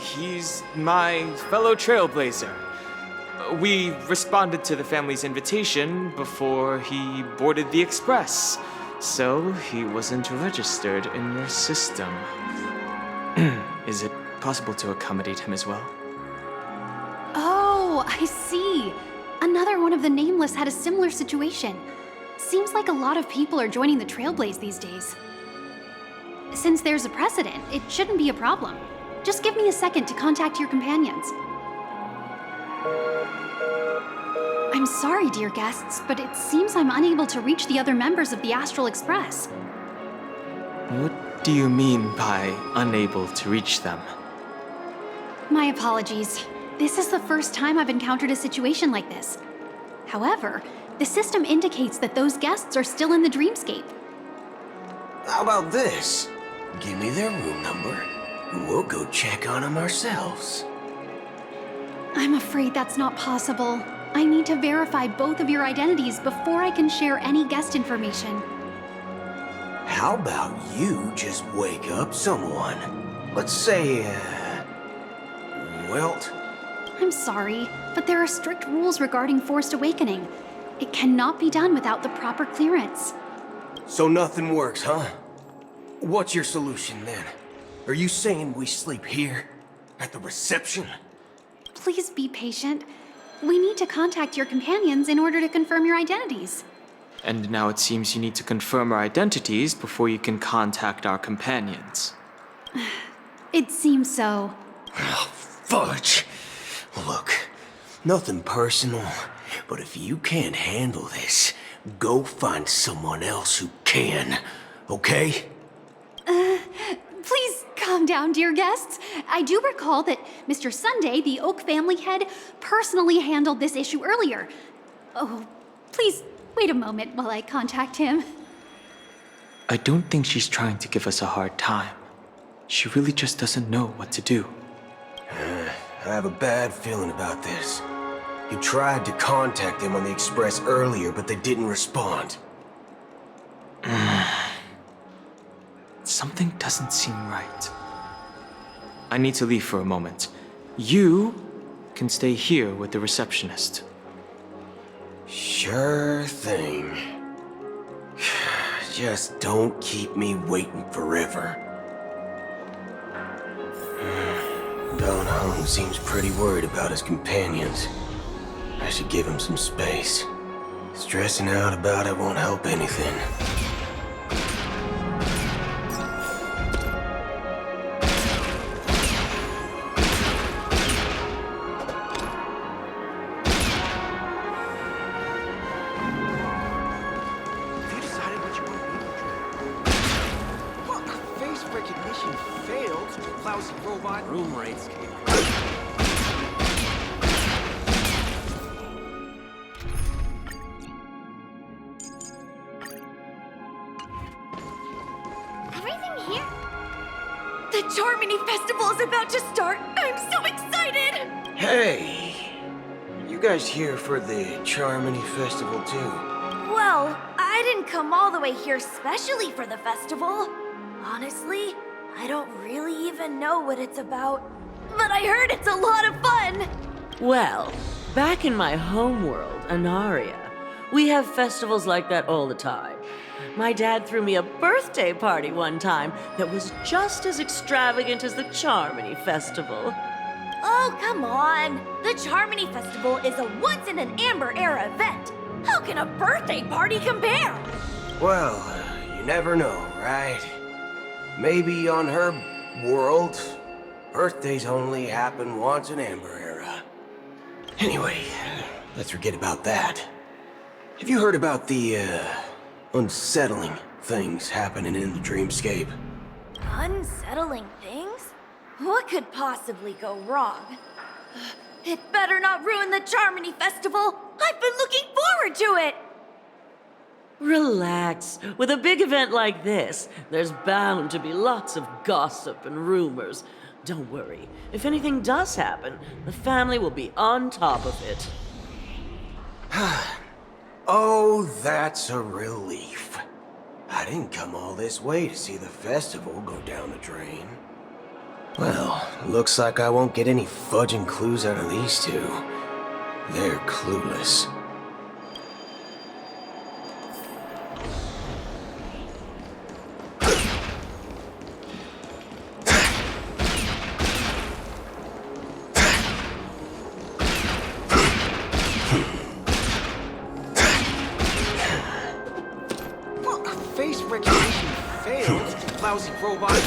O: He's my fellow trailblazer. We responded to the family's invitation before he boarded the express, so he wasn't registered in your system. Is it possible to accommodate him as well?
N: Oh, I see. Another one of the Nameless had a similar situation. Seems like a lot of people are joining the Trailblaze these days. Since there's a precedent, it shouldn't be a problem. Just give me a second to contact your companions. I'm sorry, dear guests, but it seems I'm unable to reach the other members of the Astral Express.
O: What do you mean by unable to reach them?
N: My apologies. This is the first time I've encountered a situation like this. However, the system indicates that those guests are still in the dreamscape.
P: How about this? Give me their room number, and we'll go check on them ourselves.
N: I'm afraid that's not possible. I need to verify both of your identities before I can share any guest information.
P: How about you just wake up someone? Let's say, Wilt?
N: I'm sorry, but there are strict rules regarding forced awakening. It cannot be done without the proper clearance.
P: So nothing works, huh? What's your solution then? Are you saying we sleep here? At the reception?
N: Please be patient. We need to contact your companions in order to confirm your identities.
O: And now it seems you need to confirm our identities before you can contact our companions.
N: It seems so.
P: Oh, fudge. Look, nothing personal, but if you can't handle this, go find someone else who can, okay?
N: Please calm down, dear guests. I do recall that Mr. Sunday, the Oak family head, personally handled this issue earlier. Oh, please wait a moment while I contact him.
O: I don't think she's trying to give us a hard time. She really just doesn't know what to do.
P: I have a bad feeling about this. You tried to contact them on the Express earlier, but they didn't respond.
O: Something doesn't seem right. I need to leave for a moment. You can stay here with the receptionist.
P: Sure thing. Just don't keep me waiting forever. Don Hung seems pretty worried about his companions. I should give him some space. Stressing out about it won't help anything.
L: robot. Room rates.
Q: Everything here? The Charmony Festival is about to start! I'm so excited!
P: Hey, you guys here for the Charmony Festival too?
Q: Well, I didn't come all the way here specially for the festival. Honestly, I don't really even know what it's about. But I heard it's a lot of fun!
R: Well, back in my homeworld, Anaria, we have festivals like that all the time. My dad threw me a birthday party one time that was just as extravagant as the Charmony Festival.
Q: Oh, come on! The Charmony Festival is a once-in-an-Amber-era event! How can a birthday party compare?
P: Well, you never know, right? Maybe on her world, birthdays only happen once in Amber Era. Anyway, let's forget about that. Have you heard about the, unsettling things happening in the dreamscape?
Q: Unsettling things? What could possibly go wrong? It better not ruin the Charmony Festival! I've been looking forward to it!
R: Relax. With a big event like this, there's bound to be lots of gossip and rumors. Don't worry. If anything does happen, the family will be on top of it.
P: Oh, that's a relief. I didn't come all this way to see the festival go down the drain. Well, looks like I won't get any fudging clues out of these two. They're clueless.
L: Face recognition failed, lousy robot.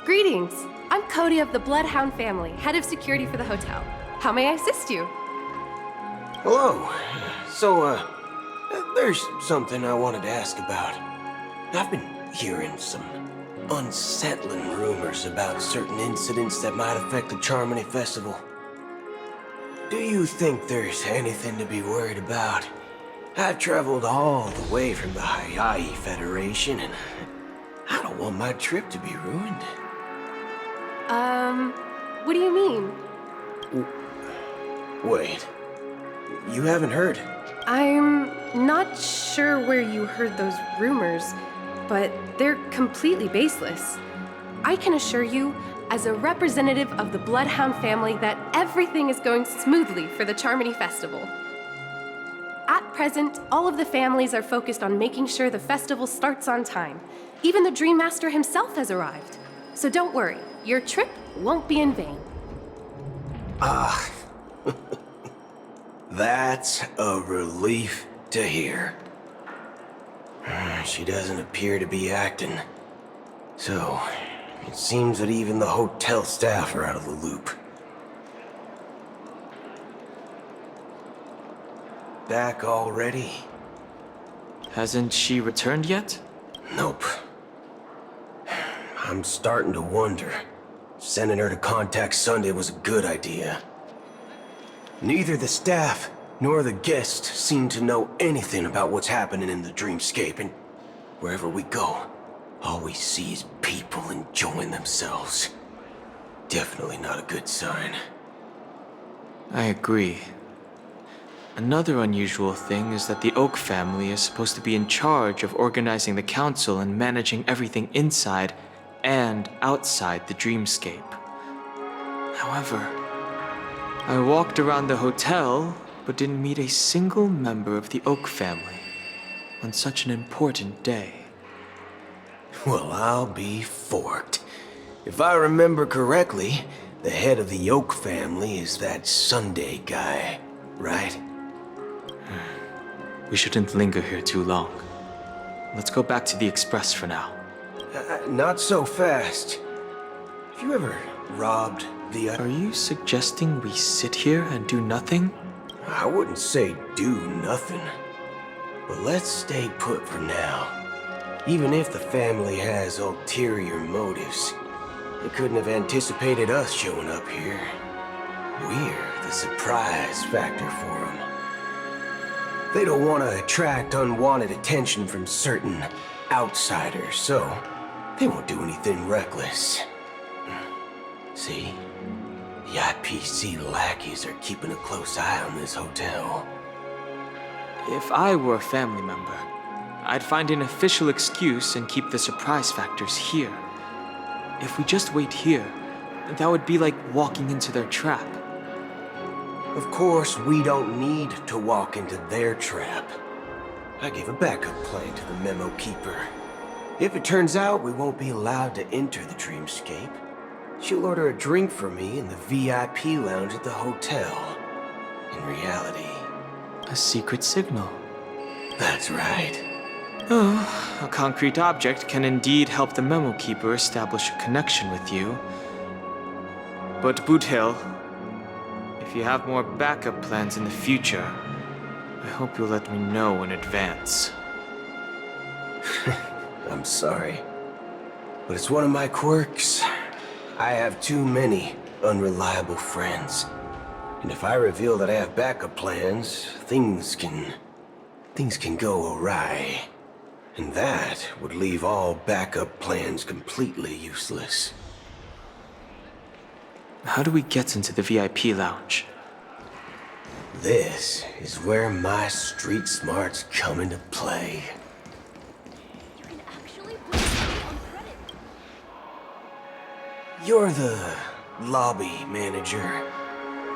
S: Greetings. I'm Cody of the Bloodhound family, head of security for the hotel. How may I assist you?
P: Hello. So, there's something I wanted to ask about. I've been hearing some unsettling rumors about certain incidents that might affect the Charmony Festival. Do you think there's anything to be worried about? I've traveled all the way from the Hayaii Federation, and I don't want my trip to be ruined.
S: What do you mean?
P: Wait, you haven't heard?
S: I'm not sure where you heard those rumors, but they're completely baseless. I can assure you, as a representative of the Bloodhound family, that everything is going smoothly for the Charmony Festival. At present, all of the families are focused on making sure the festival starts on time. Even the Dream Master himself has arrived. So don't worry, your trip won't be in vain.
P: That's a relief to hear. She doesn't appear to be acting. So, it seems that even the hotel staff are out of the loop. Back already?
O: Hasn't she returned yet?
P: Nope. I'm starting to wonder. Sending her to contact Sunday was a good idea. Neither the staff nor the guests seem to know anything about what's happening in the dreamscape, and wherever we go, all we see is people enjoying themselves. Definitely not a good sign.
O: I agree. Another unusual thing is that the Oak family is supposed to be in charge of organizing the council and managing everything inside and outside the dreamscape. However, I walked around the hotel, but didn't meet a single member of the Oak family. on such an important day.
P: Well, I'll be forked. If I remember correctly, the head of the Oak family is that Sunday guy, right?
O: We shouldn't linger here too long. Let's go back to the Express for now.
P: Not so fast. Have you ever robbed the...
O: Are you suggesting we sit here and do nothing?
P: I wouldn't say do nothing. But let's stay put for now. Even if the family has ulterior motives, they couldn't have anticipated us showing up here. We're the surprise factor for them. They don't want to attract unwanted attention from certain outsiders, so they won't do anything reckless. See? The IPC lackeys are keeping a close eye on this hotel.
O: If I were a family member, I'd find an official excuse and keep the surprise factors here. If we just wait here, that would be like walking into their trap.
P: Of course, we don't need to walk into their trap. I gave a backup plan to the memo keeper. If it turns out we won't be allowed to enter the dreamscape, she'll order a drink for me in the VIP lounge at the hotel. In reality...
O: A secret signal.
P: That's right.
O: Oh, a concrete object can indeed help the memo keeper establish a connection with you. But Boot Hill, if you have more backup plans in the future, I hope you'll let me know in advance.
P: I'm sorry, but it's one of my quirks. I have too many unreliable friends. And if I reveal that I have backup plans, things can go awry. And that would leave all backup plans completely useless.
O: How do we get into the VIP lounge?
P: This is where my street smarts come into play. You're the lobby manager,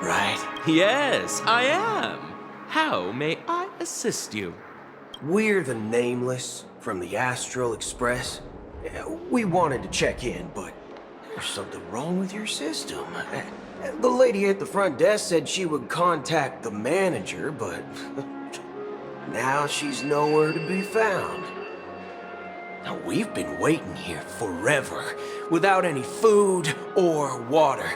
P: right?
T: Yes, I am. How may I assist you?
P: We're the Nameless from the Astral Express. We wanted to check in, but there's something wrong with your system. The lady at the front desk said she would contact the manager, but now she's nowhere to be found. Now, we've been waiting here forever, without any food or water.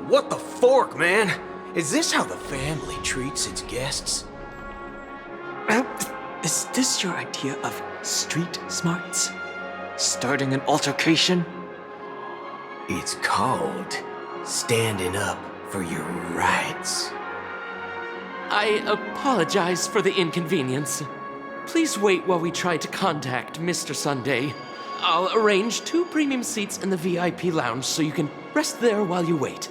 P: What the fork, man? Is this how the family treats its guests?
O: Is this your idea of street smarts? Starting an altercation?
P: It's called standing up for your rights.
T: I apologize for the inconvenience. Please wait while we try to contact Mr. Sunday. I'll arrange 2 premium seats in the VIP lounge so you can rest there while you wait.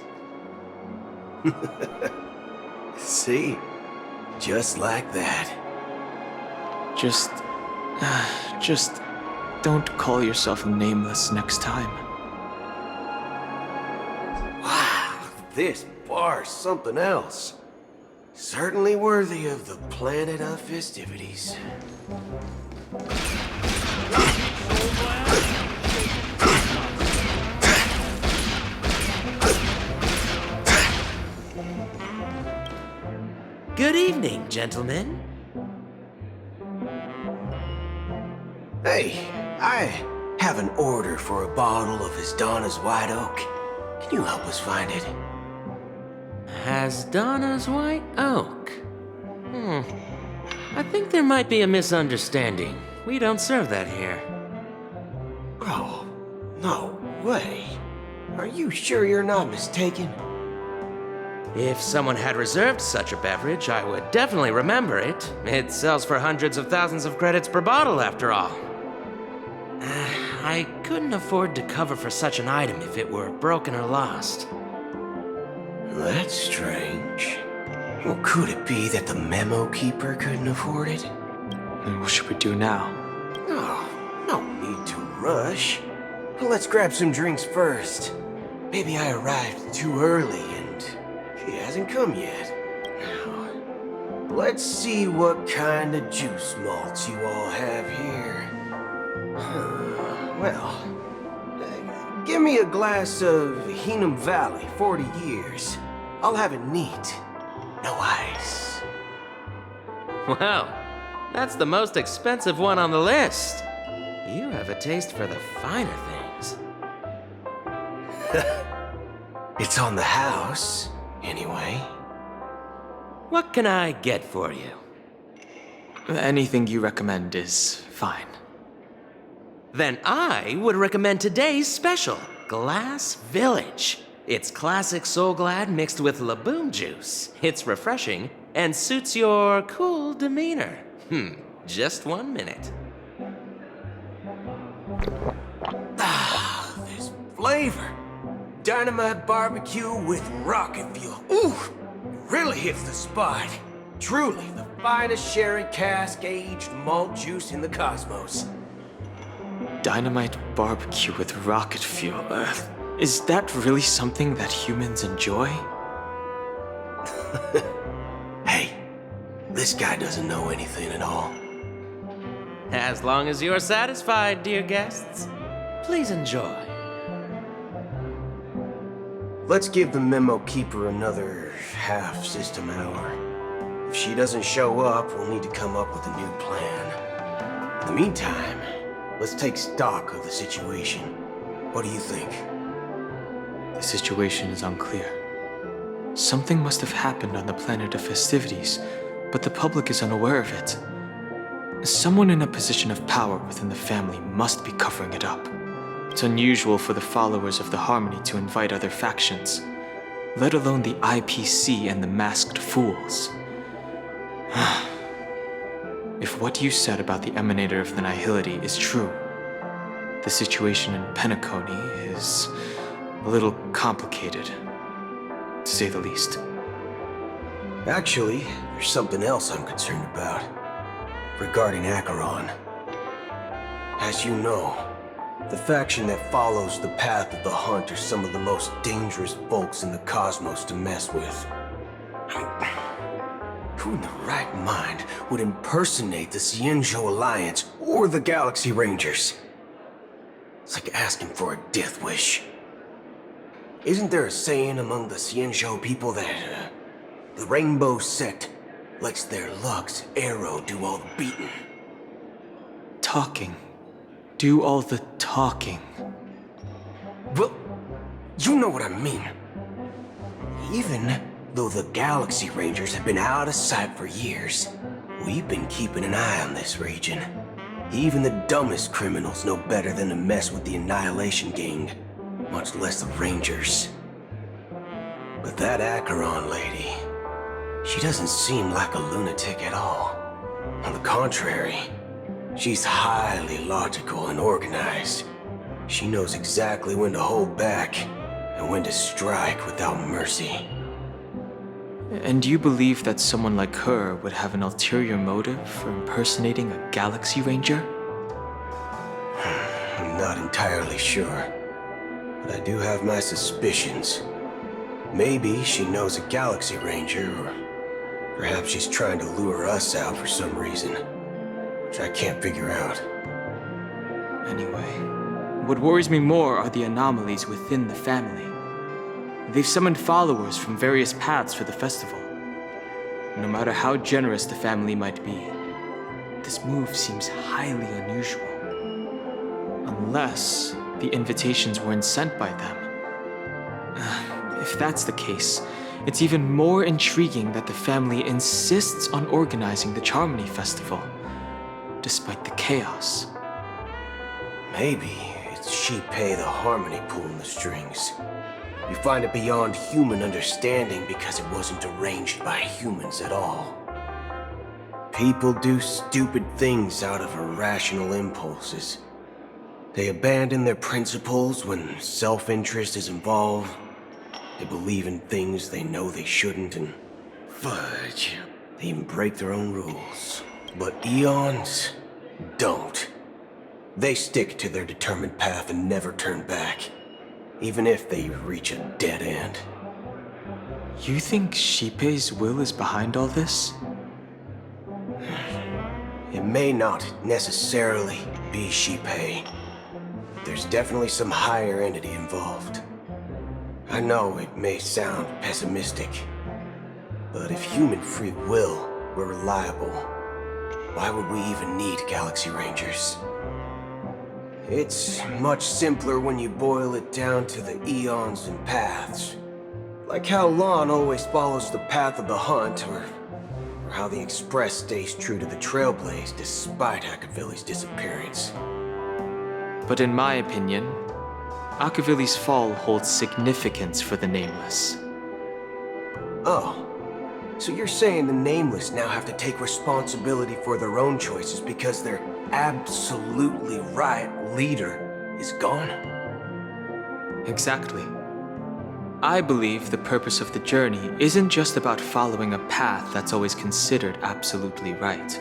P: See? Just like that.
O: Just don't call yourself Nameless next time.
P: Wow, this bar's something else. Certainly worthy of the planet of festivities.
T: Good evening, gentlemen.
P: Hey, I have an order for a bottle of Donna's White Oak. Can you help us find it?
T: Donna's White Oak? I think there might be a misunderstanding. We don't serve that here.
P: Oh, no way. Are you sure you're not mistaken?
T: If someone had reserved such a beverage, I would definitely remember it. It sells for hundreds of thousands of credits per bottle, after all. I couldn't afford to cover for such an item if it were broken or lost.
P: That's strange. Well, could it be that the memo keeper couldn't afford it?
O: Then what should we do now?
P: Oh, no need to rush. Well, let's grab some drinks first. Maybe I arrived too early and she hasn't come yet. Now, Let's see what kind of juice malts you all have here. Well, give me a glass of Heenum Valley, 40 years. I'll have it neat. No ice.
T: Wow, that's the most expensive one on the list. You have a taste for the finer things.
P: It's on the house, anyway.
T: What can I get for you?
O: Anything you recommend is fine.
T: Then I would recommend today's special, Glass Village. It's classic Soul Glad mixed with Laboom juice. It's refreshing and suits your cool demeanor. Just 1 minute.
P: Ah, this flavor. Dynamite barbecue with rocket fuel. Ooh, it really hits the spot. Truly the finest sherry cask-aged malt juice in the cosmos.
O: Dynamite barbecue with rocket fuel. Is that really something that humans enjoy?
P: Hey, this guy doesn't know anything at all.
T: As long as you're satisfied, dear guests, please enjoy.
P: Let's give the memo keeper another half system hour. If she doesn't show up, we'll need to come up with a new plan. In the meantime, let's take stock of the situation. What do you think?
O: The situation is unclear. Something must have happened on the planet of festivities, but the public is unaware of it. Someone in a position of power within the family must be covering it up. It's unusual for the followers of the Harmony to invite other factions, let alone the IPC and the Masked Fools. If what you said about the Emanator of the Nihility is true, the situation in Penacony is a little complicated, to say the least.
P: Actually, there's something else I'm concerned about. Regarding Acheron. As you know, the faction that follows the path of the Hunt are some of the most dangerous folks in the cosmos to mess with. Who in the right mind would impersonate the Cienjo Alliance or the Galaxy Rangers? It's like asking for a death wish. Isn't there a saying among the Cienjo people that the Rainbow Sect lets their Lux arrow do all the beating?
O: Talking. Do all the talking.
P: Well, you know what I mean. Even though the Galaxy Rangers have been out of sight for years, we've been keeping an eye on this region. Even the dumbest criminals know better than to mess with the Annihilation Gang, much less the Rangers. But that Acheron lady, she doesn't seem like a lunatic at all. On the contrary, she's highly logical and organized. She knows exactly when to hold back and when to strike without mercy.
O: And you believe that someone like her would have an ulterior motive for impersonating a Galaxy Ranger?
P: I'm not entirely sure, but I do have my suspicions. Maybe she knows a Galaxy Ranger, or perhaps she's trying to lure us out for some reason, which I can't figure out.
O: Anyway, what worries me more are the anomalies within the family. They've summoned followers from various paths for the festival. No matter how generous the family might be, this move seems highly unusual. Unless the invitations weren't sent by them. If that's the case, it's even more intriguing that the family insists on organizing the Charmony Festival, despite the chaos.
P: Maybe it's Shipei the Harmony pulling the strings. You find it beyond human understanding because it wasn't arranged by humans at all. People do stupid things out of irrational impulses. They abandon their principles when self-interest is involved. They believe in things they know they shouldn't, and fudge, they even break their own rules. But Eons don't. They stick to their determined path and never turn back, even if they reach a dead end.
O: You think Shipei's will is behind all this?
P: it may not necessarily be Shipei. There's definitely some higher entity involved. I know it may sound pessimistic, but if human free will were reliable, why would we even need Galaxy Rangers? It's much simpler when you boil it down to the eons and paths. Like how Lon always follows the path of the hunt, or how the Express stays true to the Trailblaze despite Akavili's disappearance.
O: But in my opinion, Akavili's fall holds significance for the Nameless.
P: Oh, so you're saying the Nameless now have to take responsibility for their own choices because their absolutely right leader is gone?
O: Exactly. I believe the purpose of the journey isn't just about following a path that's always considered absolutely right.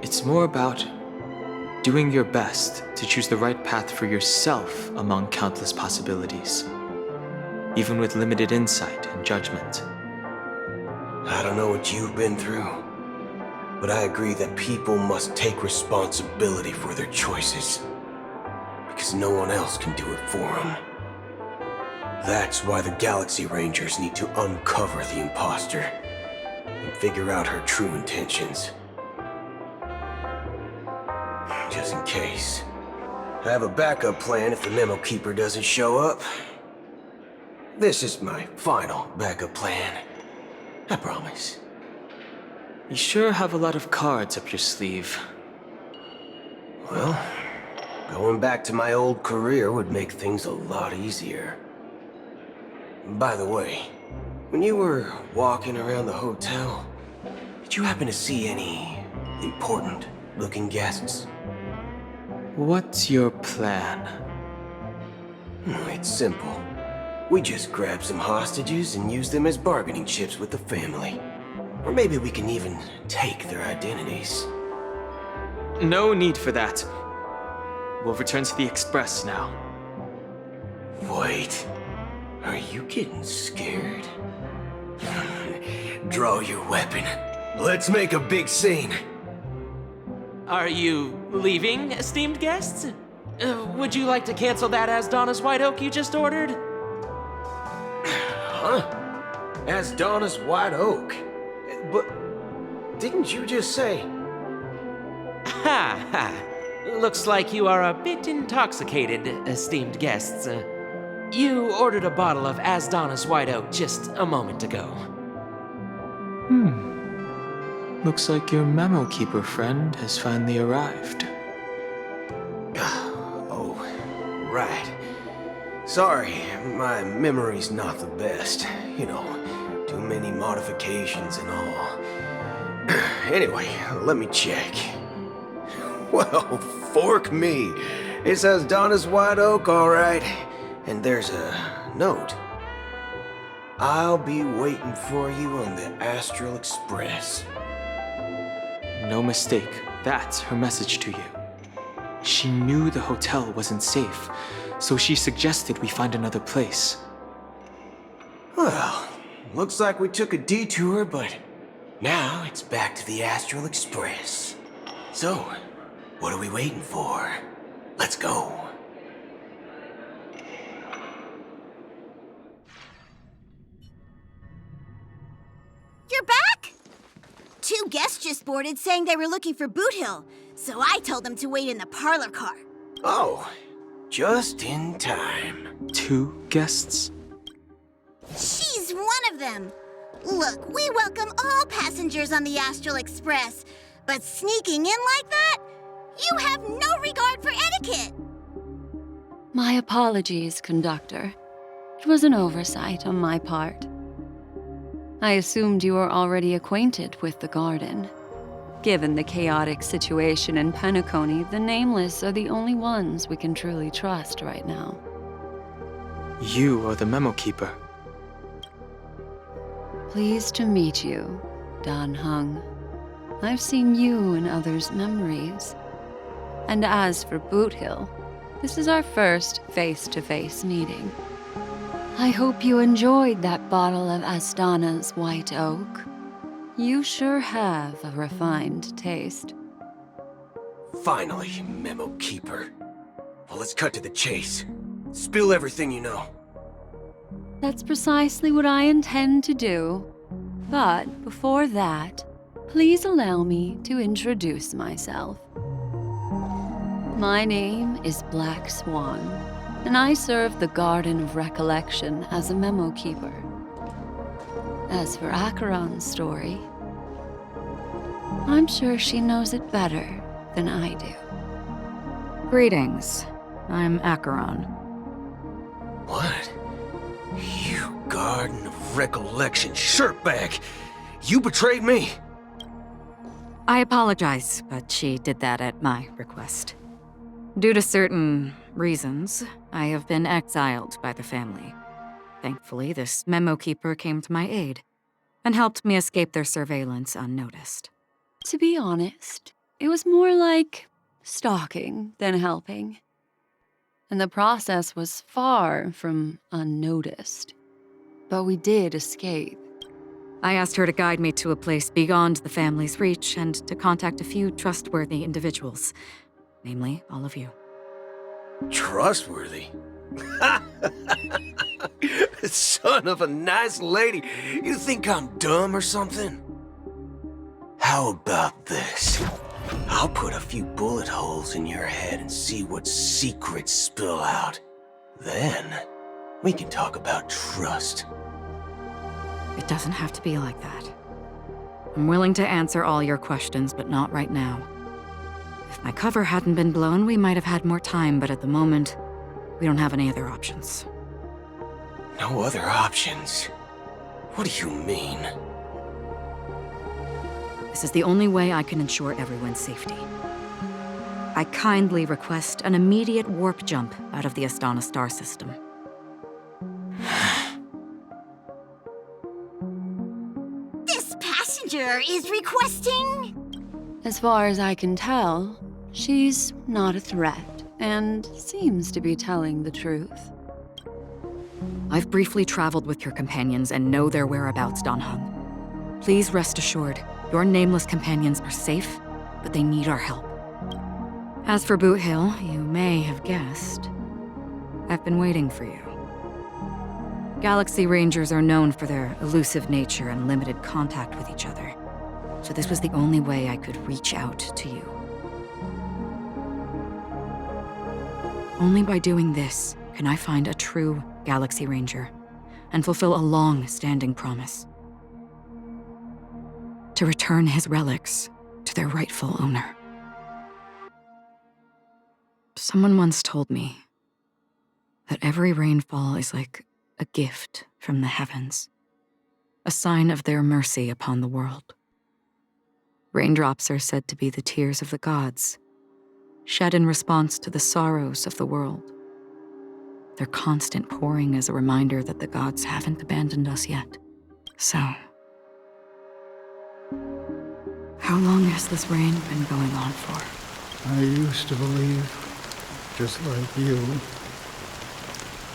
O: It's more about doing your best to choose the right path for yourself among countless possibilities, even with limited insight and judgment.
P: I don't know what you've been through, but I agree that people must take responsibility for their choices, because no one else can do it for them. That's why the Galaxy Rangers need to uncover the imposter and figure out her true intentions. Just in case, I have a backup plan if the Memo Keeper doesn't show up. This is my final backup plan. I promise.
O: You sure have a lot of cards up your sleeve.
P: Well, going back to my old career would make things a lot easier. By the way, when you were walking around the hotel, did you happen to see any important-looking guests?
O: What's your plan?
P: It's simple. We just grab some hostages and use them as bargaining chips with the family. Or maybe we can even take their identities.
O: No need for that. We'll return to the Express now.
P: Wait. Are you getting scared? Draw your weapon. Let's make a big scene.
T: Are you leaving, esteemed guests? Would you like to cancel that Asdonis White Oak you just ordered?
P: Huh? Asdonis White Oak? But didn't you just say...
T: Ha ha. Looks like you are a bit intoxicated, esteemed guests. You ordered a bottle of Asdonis White Oak just a moment ago.
O: Looks like your Memo Keeper friend has finally arrived.
P: Oh, right. Sorry, my memory's not the best. You know, too many modifications and all. Anyway, let me check. Well, fork me. It says Donna's White Oak, all right. And there's a note. I'll be waiting for you on the Astral Express.
O: No mistake, that's her message to you. She knew the hotel wasn't safe, so she suggested we find another place.
P: Well, looks like we took a detour, but now it's back to the Astral Express. So, what are we waiting for? Let's go.
U: You're back? Two guests just boarded saying they were looking for Boot Hill, so I told them to wait in the parlor car.
P: Oh, just in time.
O: Two guests?
U: She's one of them. Look, we welcome all passengers on the Astral Express, but sneaking in like that? You have no regard for etiquette.
V: My apologies, conductor. It was an oversight on my part. I assumed you were already acquainted with the garden. Given the chaotic situation in Penacony, the Nameless are the only ones we can truly trust right now.
O: You are the Memo Keeper.
V: Pleased to meet you, Dan Hung. I've seen you in others' memories. And as for Boot Hill, this is our first face-to-face meeting. I hope you enjoyed that bottle of Astana's White Oak. You sure have a refined taste.
P: Finally, Memo Keeper. Well, let's cut to the chase. Spill everything you know.
V: That's precisely what I intend to do. But before that, please allow me to introduce myself. My name is Black Swan, and I serve the Garden of Recollection as a memo keeper. As for Acheron's story, I'm sure she knows it better than I do.
B: Greetings. I'm Acheron.
P: What? You Garden of Recollection shirtbag! You betrayed me!
B: I apologize, but she did that at my request. Due to certain reasons, I have been exiled by the family. Thankfully, this memo keeper came to my aid and helped me escape their surveillance unnoticed.
V: To be honest, it was more like stalking than helping. And the process was far from unnoticed. But we did escape.
B: I asked her to guide me to a place beyond the family's reach and to contact a few trustworthy individuals, namely all of you.
P: Trustworthy? Son of a nice lady. You think I'm dumb or something? How about this? I'll put a few bullet holes in your head and see what secrets spill out. Then, we can talk about trust.
B: It doesn't have to be like that. I'm willing to answer all your questions, but not right now. If my cover hadn't been blown, we might have had more time, but at the moment, we don't have any other options.
P: No other options? What do you mean?
B: This is the only way I can ensure everyone's safety. I kindly request an immediate warp jump out of the Astana star system.
U: This passenger is requesting...
V: As far as I can tell, she's not a threat and seems to be telling the truth.
B: I've briefly traveled with your companions and know their whereabouts, Don Hung. Please rest assured, your nameless companions are safe, but they need our help. As for Boot Hill, you may have guessed, I've been waiting for you. Galaxy Rangers are known for their elusive nature and limited contact with each other, so this was the only way I could reach out to you. Only by doing this can I find a true Galaxy Ranger and fulfill a long-standing promise. To return his relics to their rightful owner. Someone once told me that every rainfall is like a gift from the heavens, a sign of their mercy upon the world. Raindrops are said to be the tears of the gods, shed in response to the sorrows of the world. Their constant pouring is a reminder that the gods haven't abandoned us yet. So, how long has this rain been going on for?
F: I used to believe, just like you,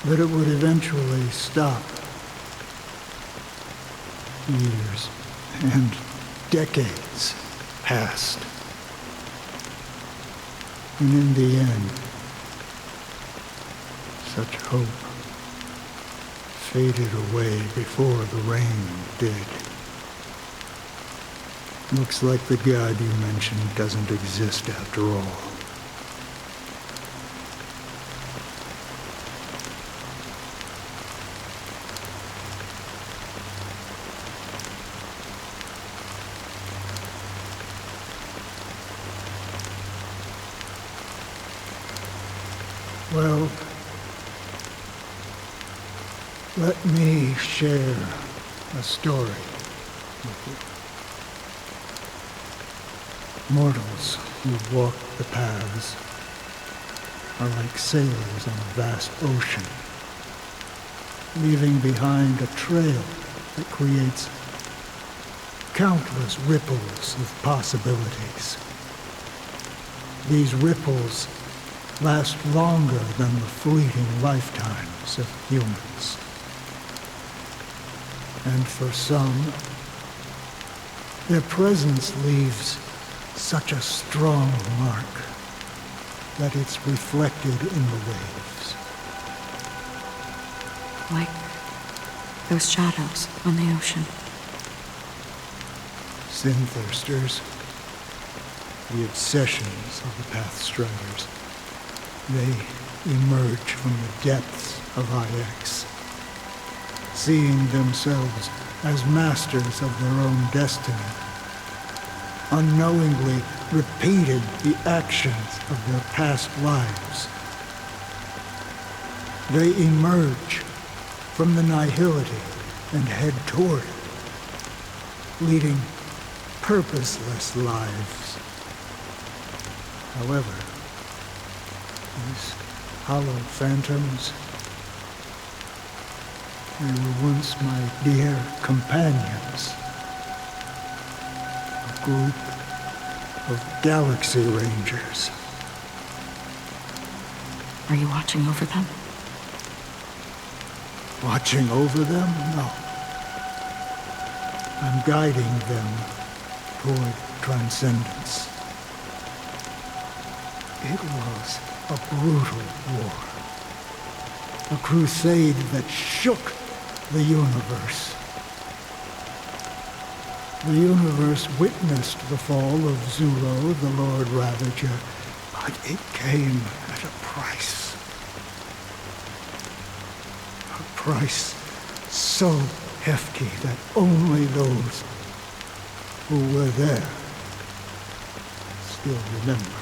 F: that it would eventually stop. Years and decades passed. And in the end, such hope faded away before the rain did. Looks like the god you mentioned doesn't exist after all. Well, let me share a story with you. Mortals who walk the paths are like sailors on a vast ocean, leaving behind a trail that creates countless ripples of possibilities. These ripples last longer than the fleeting lifetimes of humans. And for some, Their presence leaves such a strong mark that it's reflected in the waves.
B: Like those shadows on the ocean.
F: Sin-thirsters, the obsessions of the Pathstriders, they emerge from the depths of IX, seeing themselves as masters of their own destiny, unknowingly repeated the actions of their past lives. They emerge from the nihility and head toward it, leading purposeless lives. However, these hollow phantoms, they were once my dear companions. A group of Galaxy Rangers.
B: Are you watching over them?
F: Watching over them? No. I'm guiding them toward transcendence. It was a brutal war. A crusade that shook the universe. The universe witnessed the fall of Zulo, the Lord Ravager, but it came at a price. A price so hefty that only those who were there still remember.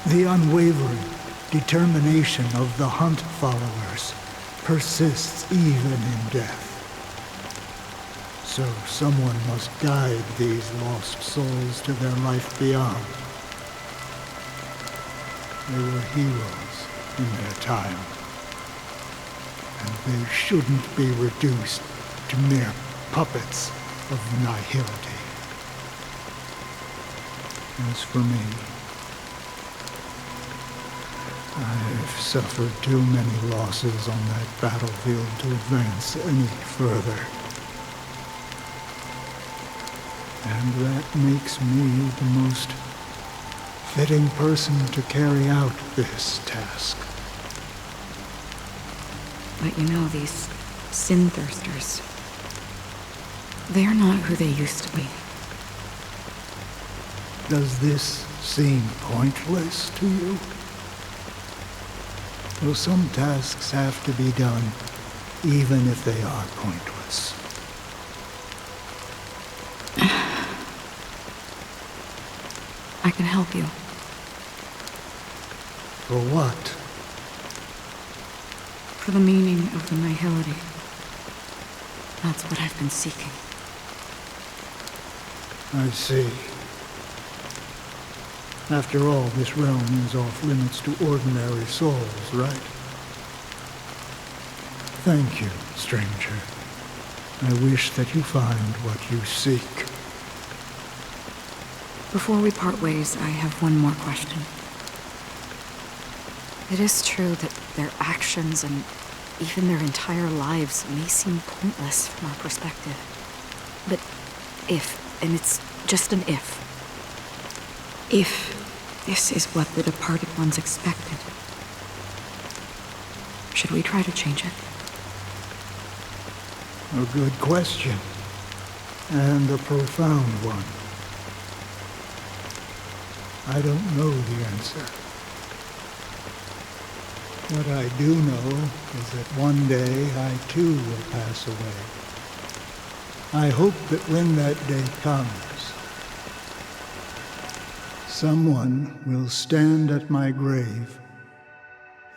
F: The unwavering determination of the Hunt followers persists even in death. So someone must guide these lost souls to their life beyond. They were heroes in their time, and they shouldn't be reduced to mere puppets of nihility. As for me, I've suffered too many losses on that battlefield to advance any further. And that makes me the most fitting person to carry out this task.
B: But you know, these sin-thirsters, they're not who they used to be.
F: Does this seem pointless to you? Well, some tasks have to be done, even if they are pointless.
B: I can help you.
F: For what?
B: For the meaning of the nihility. That's what I've been seeking.
F: I see. After all, this realm is off limits to ordinary souls, right? Thank you, stranger. I wish that you find what you seek.
B: Before we part ways, I have one more question. It is true that their actions and even their entire lives may seem pointless from our perspective. But if, and it's just an if this is what the departed ones expected, should we try to change it?
F: A good question, and a profound one. I don't know the answer. What I do know is that one day I too will pass away. I hope that when that day comes, someone will stand at my grave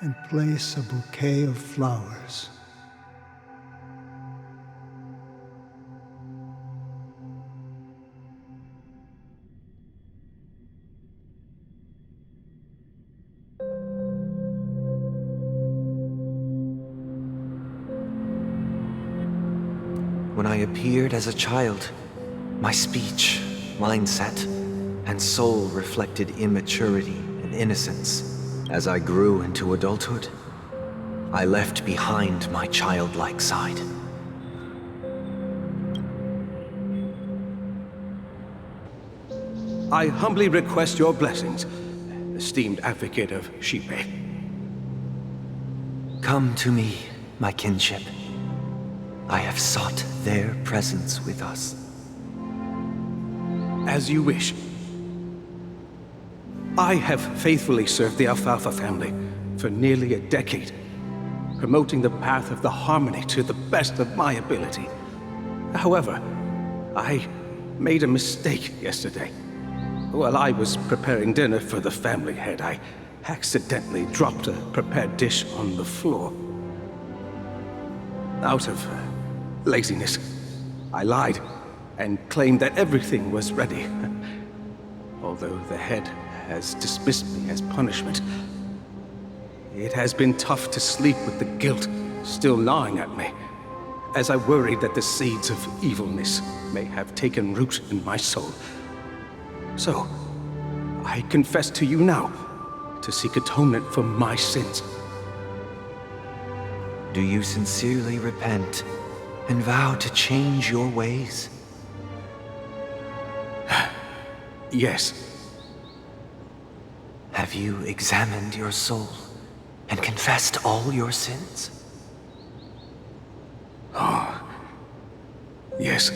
F: and place a bouquet of flowers.
L: When I appeared as a child, my speech, mindset, and soul reflected immaturity and innocence. As I grew into adulthood, I left behind my childlike side.
H: I humbly request your blessings, esteemed advocate of Shipe.
L: Come to me, my kinship. I have sought their presence with us.
H: As you wish. I have faithfully served the Alfalfa family for nearly a decade, promoting the path of the harmony to the best of my ability. However, I made a mistake yesterday. While I was preparing dinner for the family head, I accidentally dropped a prepared dish on the floor. Out of laziness, I lied and claimed that everything was ready. Although the head has dismissed me as punishment, it has been tough to sleep with the guilt still gnawing at me, as I worried that the seeds of evilness may have taken root in my soul. So, I confess to you now to seek atonement for my sins.
L: Do you sincerely repent and vow to change your ways?
H: Yes.
L: Have you examined your soul and confessed all your sins?
H: Oh, yes.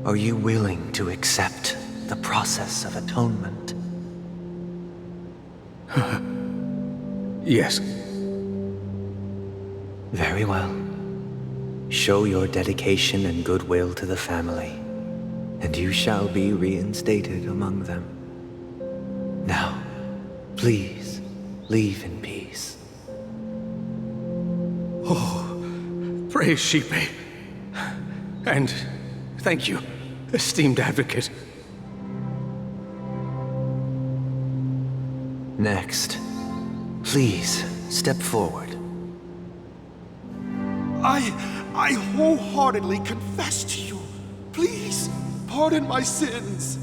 L: Are you willing to accept the process of atonement?
H: Yes.
L: Very well. Show your dedication and goodwill to the family, and you shall be reinstated among them. Now, please, leave in peace.
H: Oh, praise Shipe. And thank you, esteemed advocate.
L: Next, please step forward.
J: I wholeheartedly confess to you. Please, pardon my sins.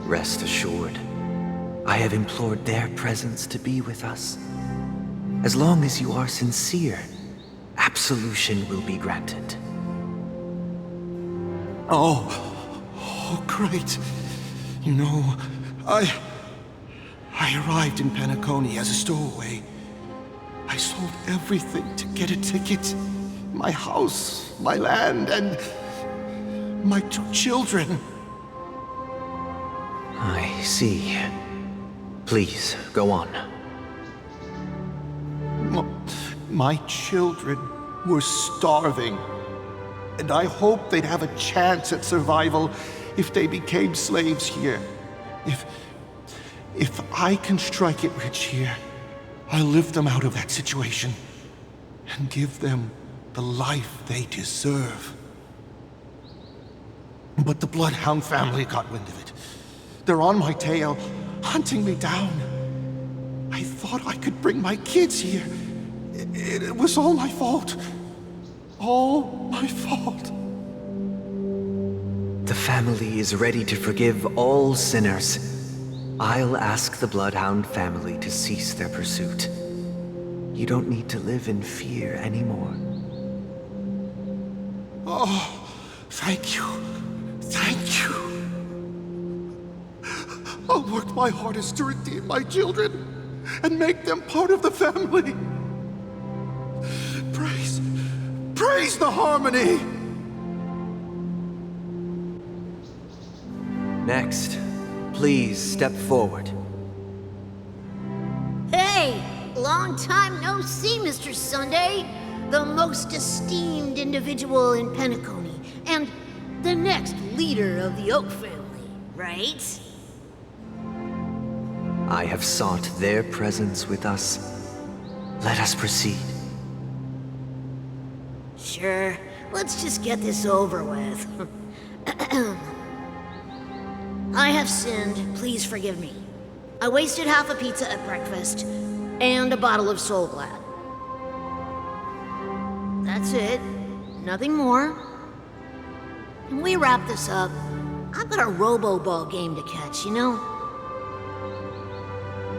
L: Rest assured, I have implored their presence to be with us. As long as you are sincere, absolution will be granted.
J: Oh, great. You know, I arrived in Penacony as a stowaway. I sold everything to get a ticket. My house, my land, and my 2 children.
L: I see. Please, go on.
J: My children were starving, and I hoped they'd have a chance at survival if they became slaves here. If I can strike it rich here, I'll lift them out of that situation and give them the life they deserve. But the Bloodhound family got wind of it. They're on my tail, hunting me down. I thought I could bring my kids here. It was all my fault. All my fault.
L: The family is ready to forgive all sinners. I'll ask the Bloodhound family to cease their pursuit. You don't need to live in fear anymore.
J: Oh, thank you. Thank you. I'll work my hardest to redeem my children and make them part of the family. Praise the harmony!
L: Next, please step forward.
W: Hey! Long time no see, Mr. Sunday. The most esteemed individual in Penacony, and the next leader of the Oak family, right?
L: I have sought their presence with us. Let us proceed.
W: Sure. Let's just get this over with. I have sinned. Please forgive me. I wasted half a pizza at breakfast, and a bottle of Soul Glad. That's it. Nothing more. Can we wrap this up? I've got a robo-ball game to catch, you know?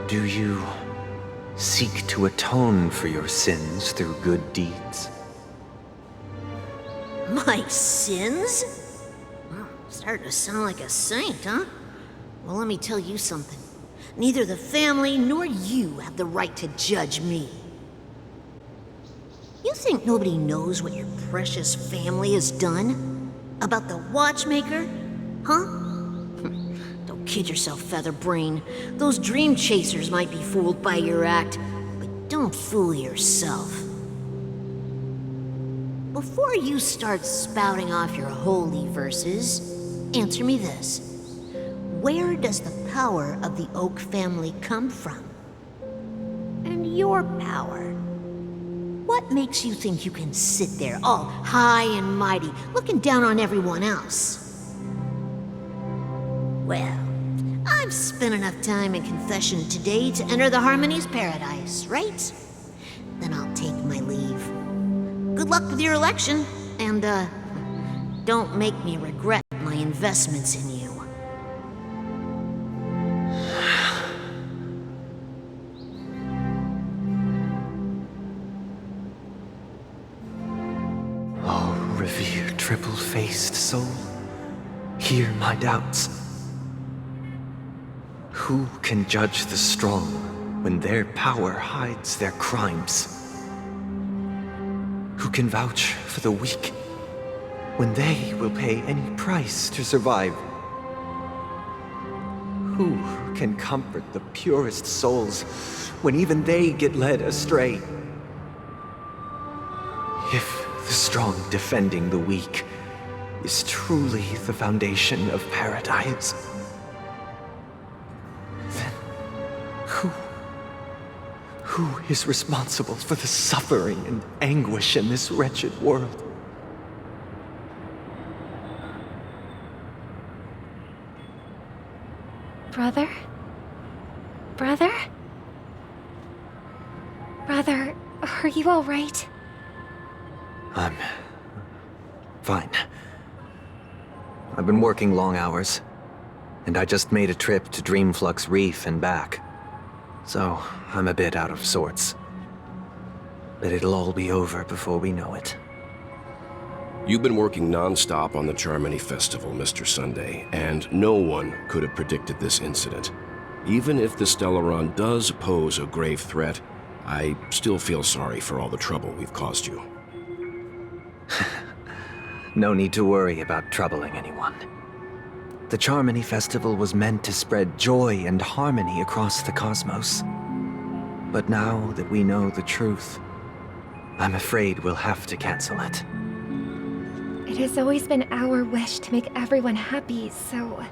L: Do you seek to atone for your sins through good deeds?
W: My sins? Starting to sound like a saint, huh? Well, let me tell you something. Neither the family nor you have the right to judge me. You think nobody knows what your precious family has done? About the watchmaker? Huh? Don't kid yourself, Featherbrain. Those dream chasers might be fooled by your act, but don't fool yourself. Before you start spouting off your holy verses, answer me this. Where does the power of the Oak family come from? And your power? What makes you think you can sit there all high and mighty, looking down on everyone else? Well, I've spent enough time in confession today to enter the Harmony's paradise, right? Then I'll take my leave. Good luck with your election, and, don't make me regret my investments in you.
L: Oh, revered triple-faced soul, hear my doubts. Who can judge the strong when their power hides their crimes? Who can vouch for the weak when they will pay any price to survive? Who can comfort the purest souls when even they get led astray? If the strong defending the weak is truly the foundation of paradise, then who is responsible for the suffering and anguish in this wretched world?
G: Brother? Brother? Brother, are you all right?
L: I'm fine. I've been working long hours, and I just made a trip to Dreamflux Reef and back. So, I'm a bit out of sorts. But it'll all be over before we know it.
C: You've been working non-stop on the Charmony Festival, Mr. Sunday, and no one could have predicted this incident. Even if the Stellaron does pose a grave threat, I still feel sorry for all the trouble we've caused you.
L: No need to worry about troubling anyone. The Charmony Festival was meant to spread joy and harmony across the cosmos. But now that we know the truth, I'm afraid we'll have to cancel it.
G: It has always been our wish to make everyone happy, so...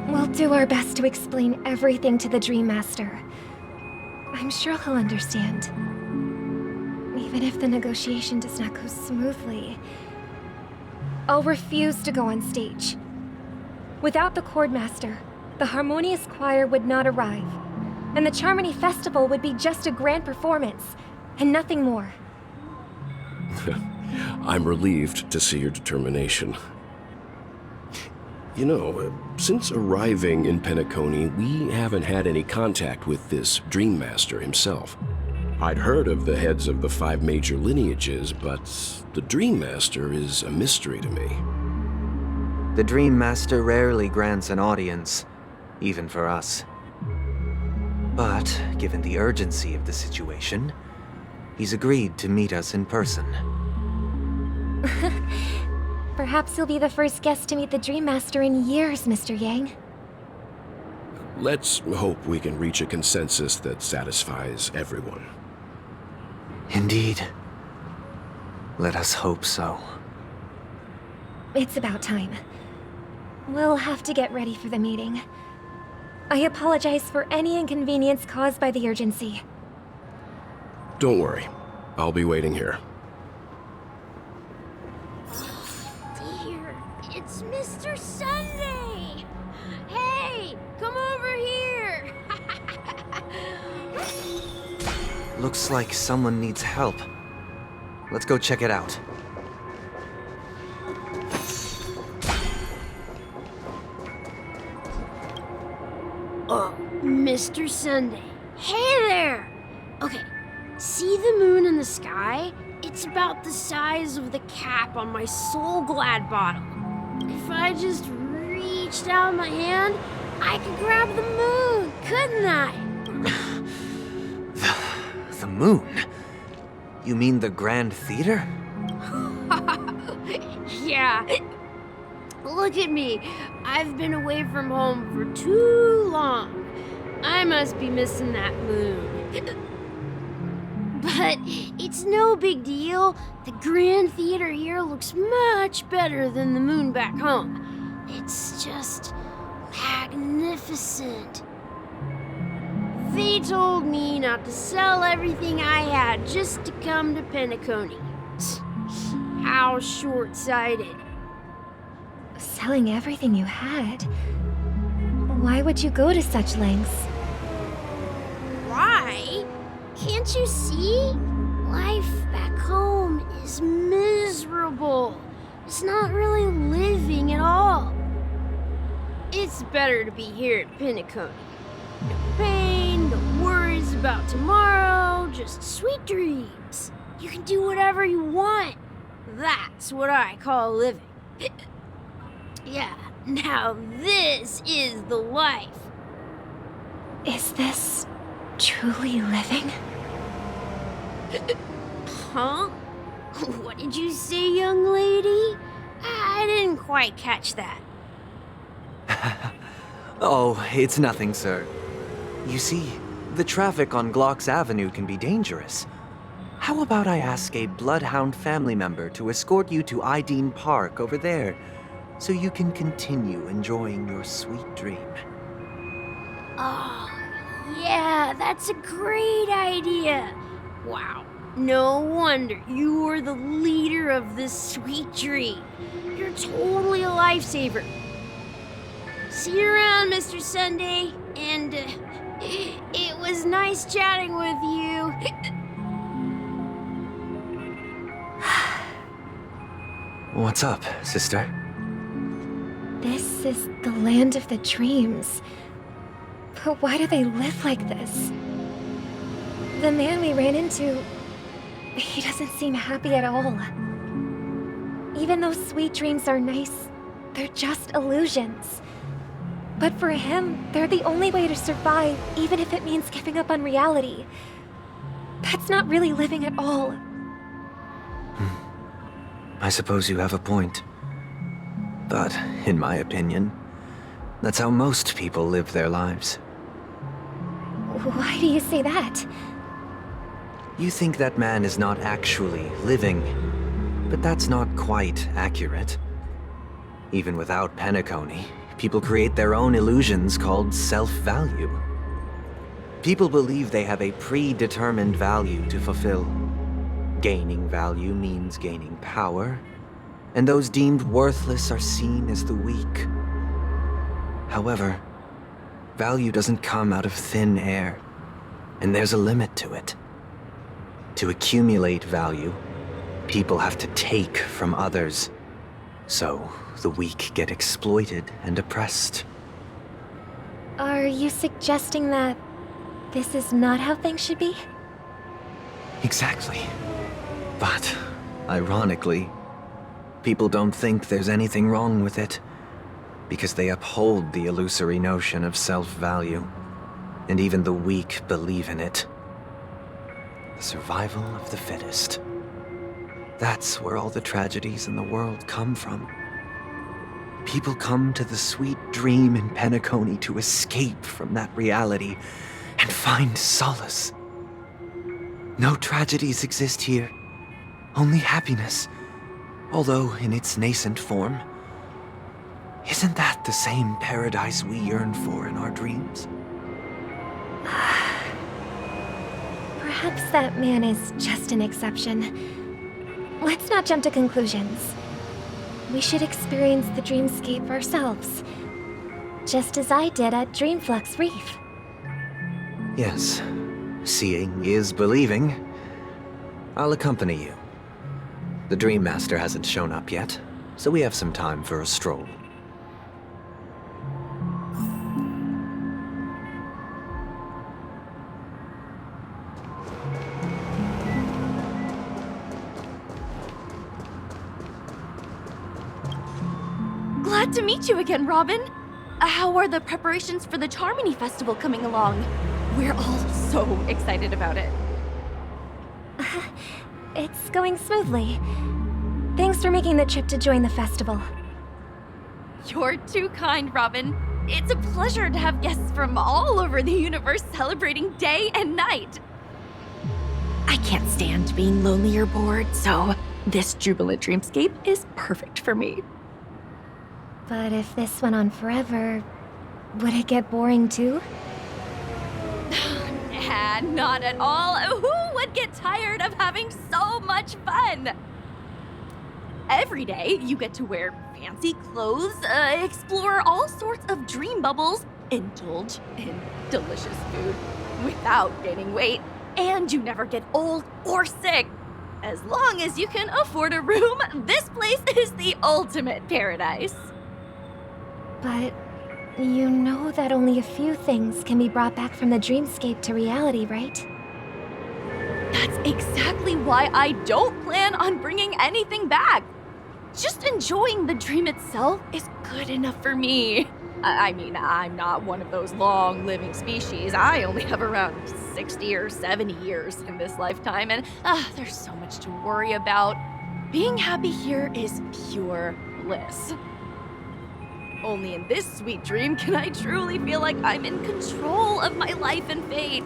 G: we'll do our best to explain everything to the Dream Master. I'm sure he'll understand. Even if the negotiation does not go smoothly, I'll refuse to go on stage. Without the Chordmaster, the Harmonious Choir would not arrive, and the Charmony Festival would be just a grand performance, and nothing more.
C: I'm relieved to see your determination. You know, since arriving in Penacony, we haven't had any contact with this Dream Master himself. I'd heard of the heads of the 5 major lineages, but the Dream Master is a mystery to me.
L: The Dream Master rarely grants an audience, even for us. But, given the urgency of the situation, he's agreed to meet us in person.
G: Perhaps you'll be the first guest to meet the Dream Master in years, Mr. Yang.
C: Let's hope we can reach a consensus that satisfies everyone.
L: Indeed. Let us hope so.
G: It's about time. We'll have to get ready for the meeting. I apologize for any inconvenience caused by the urgency.
C: Don't worry. I'll be waiting here.
Q: Dear, it's Mr. Sunday! Hey, come over here!
L: Looks like someone needs help. Let's go check it out.
Q: Mr. Sunday. Hey there! Okay, see the moon in the sky? It's about the size of the cap on my Soul Glad bottle.
E: If I just reached out my hand, I could grab the moon, couldn't I?
L: The moon? You mean the Grand Theater?
E: Yeah. Look at me. I've been away from home for too long. I must be missing that moon. But it's no big deal. The Grand Theater here looks much better than the moon back home. It's just magnificent. They told me not to sell everything I had just to come to Penacony. How short-sighted.
G: Selling everything you had? Why would you go to such lengths?
E: Why? Can't you see? Life back home is miserable. It's not really living at all. It's better to be here at Penacony. No pain, no worries about tomorrow, just sweet dreams. You can do whatever you want. That's what I call living. Yeah, now this is the life.
G: Is this truly living?
E: Huh? What did you say, young lady? I didn't quite catch that.
L: Oh, it's nothing, sir. You see, the traffic on Glock's Avenue can be dangerous. How about I ask a Bloodhound family member to escort you to Ideen Park over there, so you can continue enjoying your sweet dream?
E: Oh, yeah, that's a great idea. Wow, no wonder you were the leader of this sweet dream. You're totally a lifesaver. See you around, Mr. Sunday, and it was nice chatting with you.
L: What's up, sister?
G: This is the land of the dreams. But why do they live like this? The man we ran into, he doesn't seem happy at all. Even though sweet dreams are nice, they're just illusions. But for him, they're the only way to survive, even if it means giving up on reality. That's not really living at all.
L: I suppose you have a point. But, in my opinion, that's how most people live their lives.
G: Why do you say that?
L: You think that man is not actually living, but that's not quite accurate. Even without Penacony, people create their own illusions called self-value. People believe they have a predetermined value to fulfill. Gaining value means gaining power, and those deemed worthless are seen as the weak. However, value doesn't come out of thin air, and there's a limit to it. To accumulate value, people have to take from others, so the weak get exploited and oppressed.
G: Are you suggesting that this is not how things should be?
L: Exactly. But, ironically, people don't think there's anything wrong with it, because they uphold the illusory notion of self-value, and even the weak believe in it. The survival of the fittest. That's where all the tragedies in the world come from. People come to the sweet dream in Penacony to escape from that reality and find solace. No tragedies exist here, only happiness, although in its nascent form. Isn't that the same paradise we yearn for in our dreams?
G: Perhaps that man is just an exception. Let's not jump to conclusions. We should experience the dreamscape ourselves, just as I did at Dreamflux Reef.
L: Yes, seeing is believing. I'll accompany you. The Dream Master hasn't shown up yet, so we have some time for a stroll.
A: Good to meet you again, Robin. How are the preparations for the Charmony Festival coming along? We're all so excited about it.
G: It's going smoothly. Thanks for making the trip to join the festival.
A: You're too kind, Robin. It's a pleasure to have guests from all over the universe celebrating day and night. I can't stand being lonely or bored, so this jubilant dreamscape is perfect for me.
G: But if this went on forever, would it get boring too?
A: Nah, not at all. Who would get tired of having so much fun? Every day, you get to wear fancy clothes, explore all sorts of dream bubbles, indulge in delicious food without gaining weight, and you never get old or sick. As long as you can afford a room, this place is the ultimate paradise.
G: But you know that only a few things can be brought back from the dreamscape to reality, right?
A: That's exactly why I don't plan on bringing anything back. Just enjoying the dream itself is good enough for me. I mean, I'm not one of those long-living species. I only have around 60 or 70 years in this lifetime, and there's so much to worry about. Being happy here is pure bliss. Only in this sweet dream can I truly feel like I'm in control of my life and fate.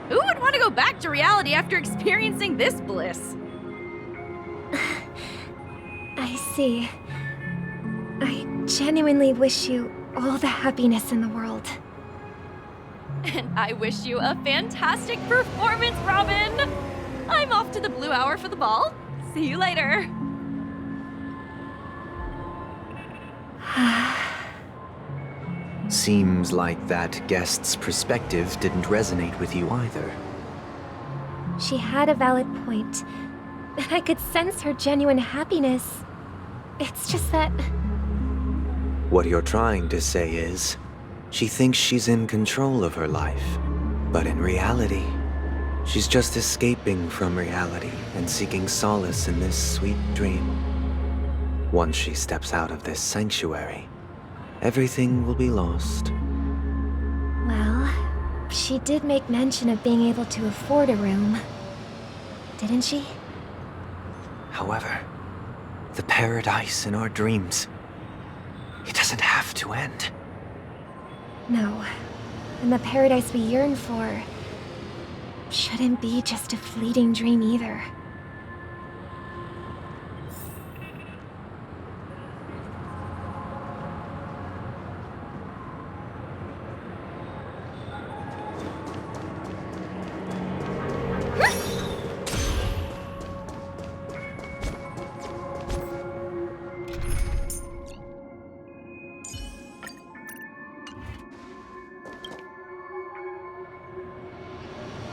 A: Who would want to go back to reality after experiencing this bliss?
G: I see. I genuinely wish you all the happiness in the world.
A: And I wish you a fantastic performance, Robin! I'm off to the Blue Hour for the ball. See you later.
L: Seems like that guest's perspective didn't resonate with you either.
G: She had a valid point. I could sense her genuine happiness. It's just that...
L: What you're trying to say is, she thinks she's in control of her life. But in reality, she's just escaping from reality and seeking solace in this sweet dream. Once she steps out of this sanctuary, everything will be lost.
G: Well, she did make mention of being able to afford a room. Didn't she?
L: However, the paradise in our dreams, it doesn't have to end.
G: No. And the paradise we yearn for shouldn't be just a fleeting dream either.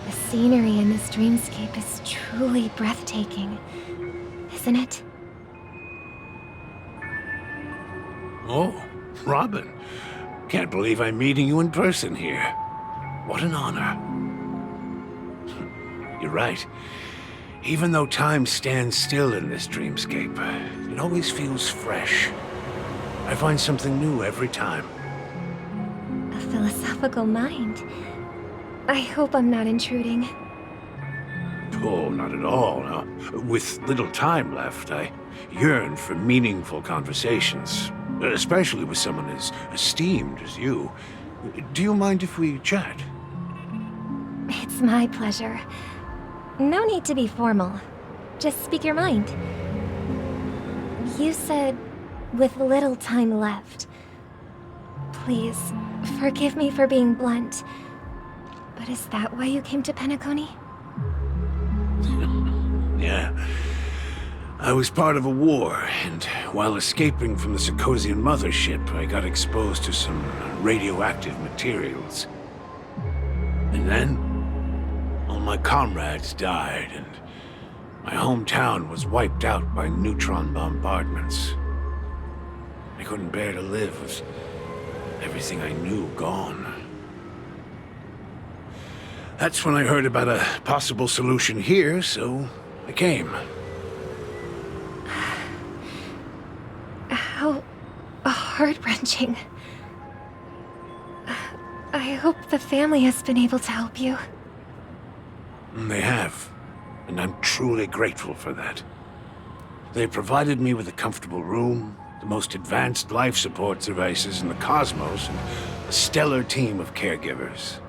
G: The scenery in this dreamscape is truly breathtaking, isn't it?
I: Oh, Robin. Can't believe I'm meeting you in person here. What an honor. You're right. Even though time stands still in this dreamscape, it always feels fresh. I find something new every time.
G: A philosophical mind. I hope I'm not intruding.
I: Oh, not at all. No. With little time left, I yearn for meaningful conversations, especially with someone as esteemed as you. Do you mind if we chat?
G: It's my pleasure. No need to be formal. Just speak your mind. You said, with little time left. Please, forgive me for being blunt. But is that why you came to Penacony?
I: Yeah. I was part of a war, and while escaping from the Sarkosian mothership, I got exposed to some radioactive materials. And then, all my comrades died, and my hometown was wiped out by neutron bombardments. I couldn't bear to live with everything I knew gone. That's when I heard about a possible solution here, so I came.
G: How heart-wrenching. I hope the family has been able to help you.
I: They have, and I'm truly grateful for that. They provided me with a comfortable room, the most advanced life support devices in the cosmos, and a stellar team of caregivers.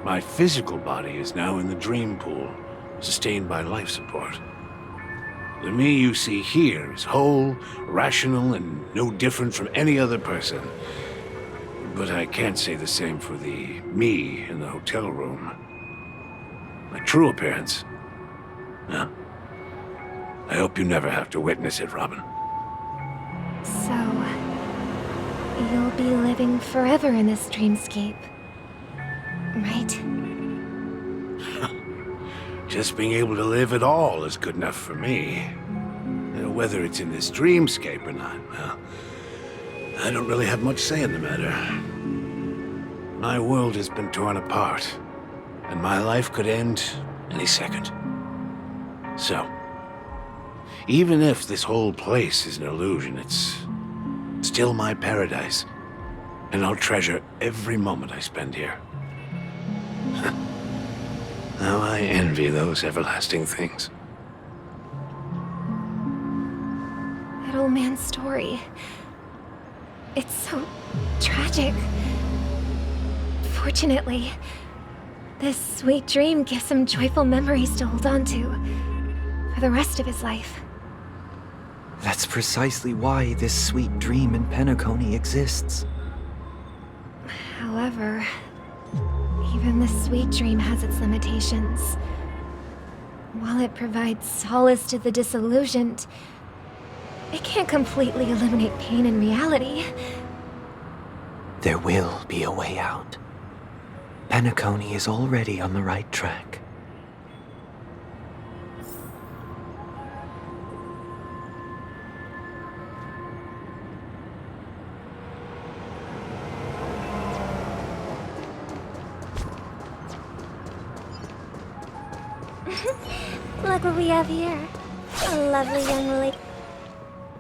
I: My physical body is now in the dream pool, sustained by life support. The me you see here is whole, rational, and no different from any other person. But I can't say the same for the me in the hotel room. My true appearance? No. I hope you never have to witness it, Robin.
G: So, you'll be living forever in this dreamscape, right?
I: Just being able to live at all is good enough for me. Whether it's in this dreamscape or not, well, I don't really have much say in the matter. My world has been torn apart, and my life could end any second. So, even if this whole place is an illusion, it's still my paradise, and I'll treasure every moment I spend here. How I envy those everlasting things.
G: That old man's story. It's so tragic. Fortunately, this sweet dream gives him joyful memories to hold on to for the rest of his life.
L: That's precisely why this sweet dream in Penacony exists.
G: However, even the sweet dream has its limitations. While it provides solace to the disillusioned, it can't completely eliminate pain in reality.
L: There will be a way out. Penacony is already on the right track.
D: Look what we have here. A lovely young lady.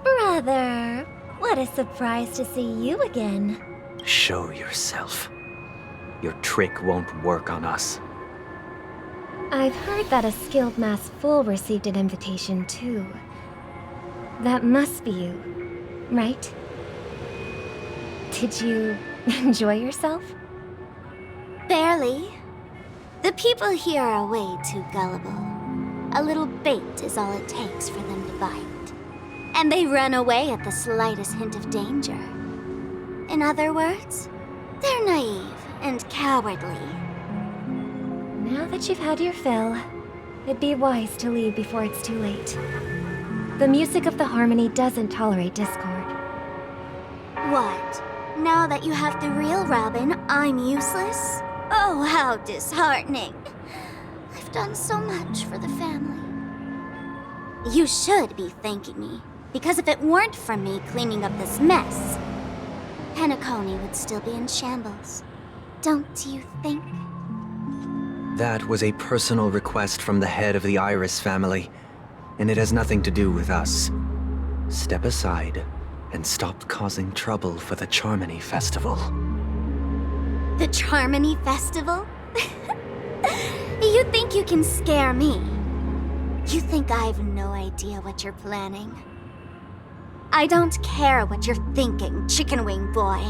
D: Brother, what a surprise to see you again.
L: Show yourself. Your trick won't work on us.
G: I've heard that a skilled masked fool received an invitation too. That must be you, right? Did you enjoy yourself?
D: Barely. The people here are way too gullible. A little bait is all it takes for them to bite. And they run away at the slightest hint of danger. In other words, they're naive and cowardly.
G: Now that you've had your fill, it'd be wise to leave before it's too late. The music of the harmony doesn't tolerate discord.
D: What? Now that you have the real Robin, I'm useless? Oh, how disheartening. I've done so much for the family. You should be thanking me, because if it weren't for me cleaning up this mess, Penacony would still be in shambles. Don't you think?
L: That was a personal request from the head of the Iris family, and it has nothing to do with us. Step aside and stop causing trouble for the Charmony Festival.
D: The Charmony Festival? You think you can scare me? You think I have no idea what you're planning? I don't care what you're thinking, chicken wing boy.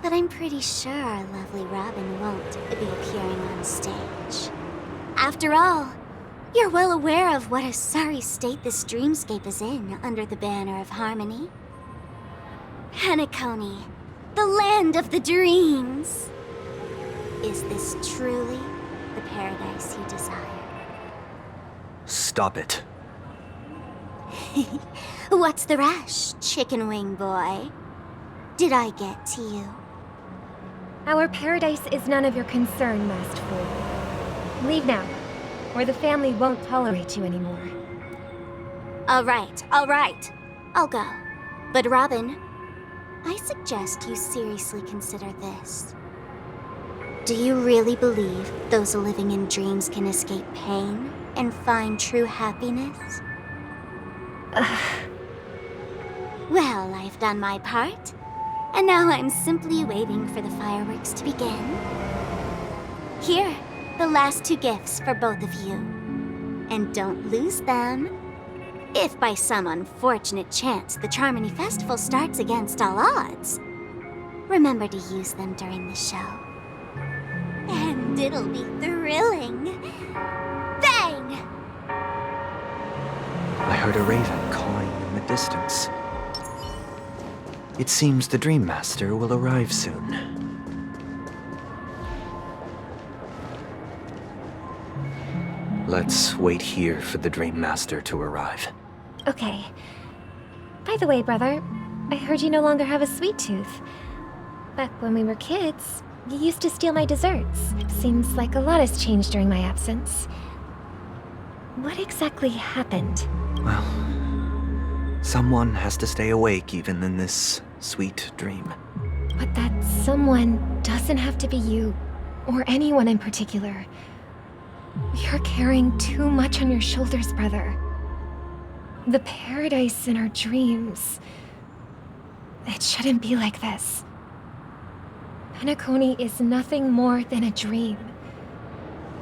D: But I'm pretty sure our lovely Robin won't be appearing on stage. After all, you're well aware of what a sorry state this dreamscape is in under the banner of harmony. Penacony, the land of the dreams. Is this truly the paradise you desire?
L: Stop it.
D: What's the rush, chicken wing boy? Did I get to you?
G: Our paradise is none of your concern, masked fool. Leave now, or the family won't tolerate you anymore.
D: All right. I'll go. But Robin, I suggest you seriously consider this. Do you really believe those living in dreams can escape pain and find true happiness? Well, I've done my part, and now I'm simply waiting for the fireworks to begin. Here, the last 2 gifts for both of you. And don't lose them. If by some unfortunate chance the Charmony Festival starts against all odds, remember to use them during the show. And it'll be thrilling. Bang!
L: I heard a raven cawing in the distance. It seems the Dream Master will arrive soon. Let's wait here for the Dream Master to arrive.
G: Okay. By the way, brother, I heard you no longer have a sweet tooth. Back when we were kids, you used to steal my desserts. Seems like a lot has changed during my absence. What exactly happened?
L: Well, someone has to stay awake even in this sweet dream.
G: But that someone doesn't have to be you, or anyone in particular. You're carrying too much on your shoulders, brother. The paradise in our dreams. It shouldn't be like this. Penacony is nothing more than a dream.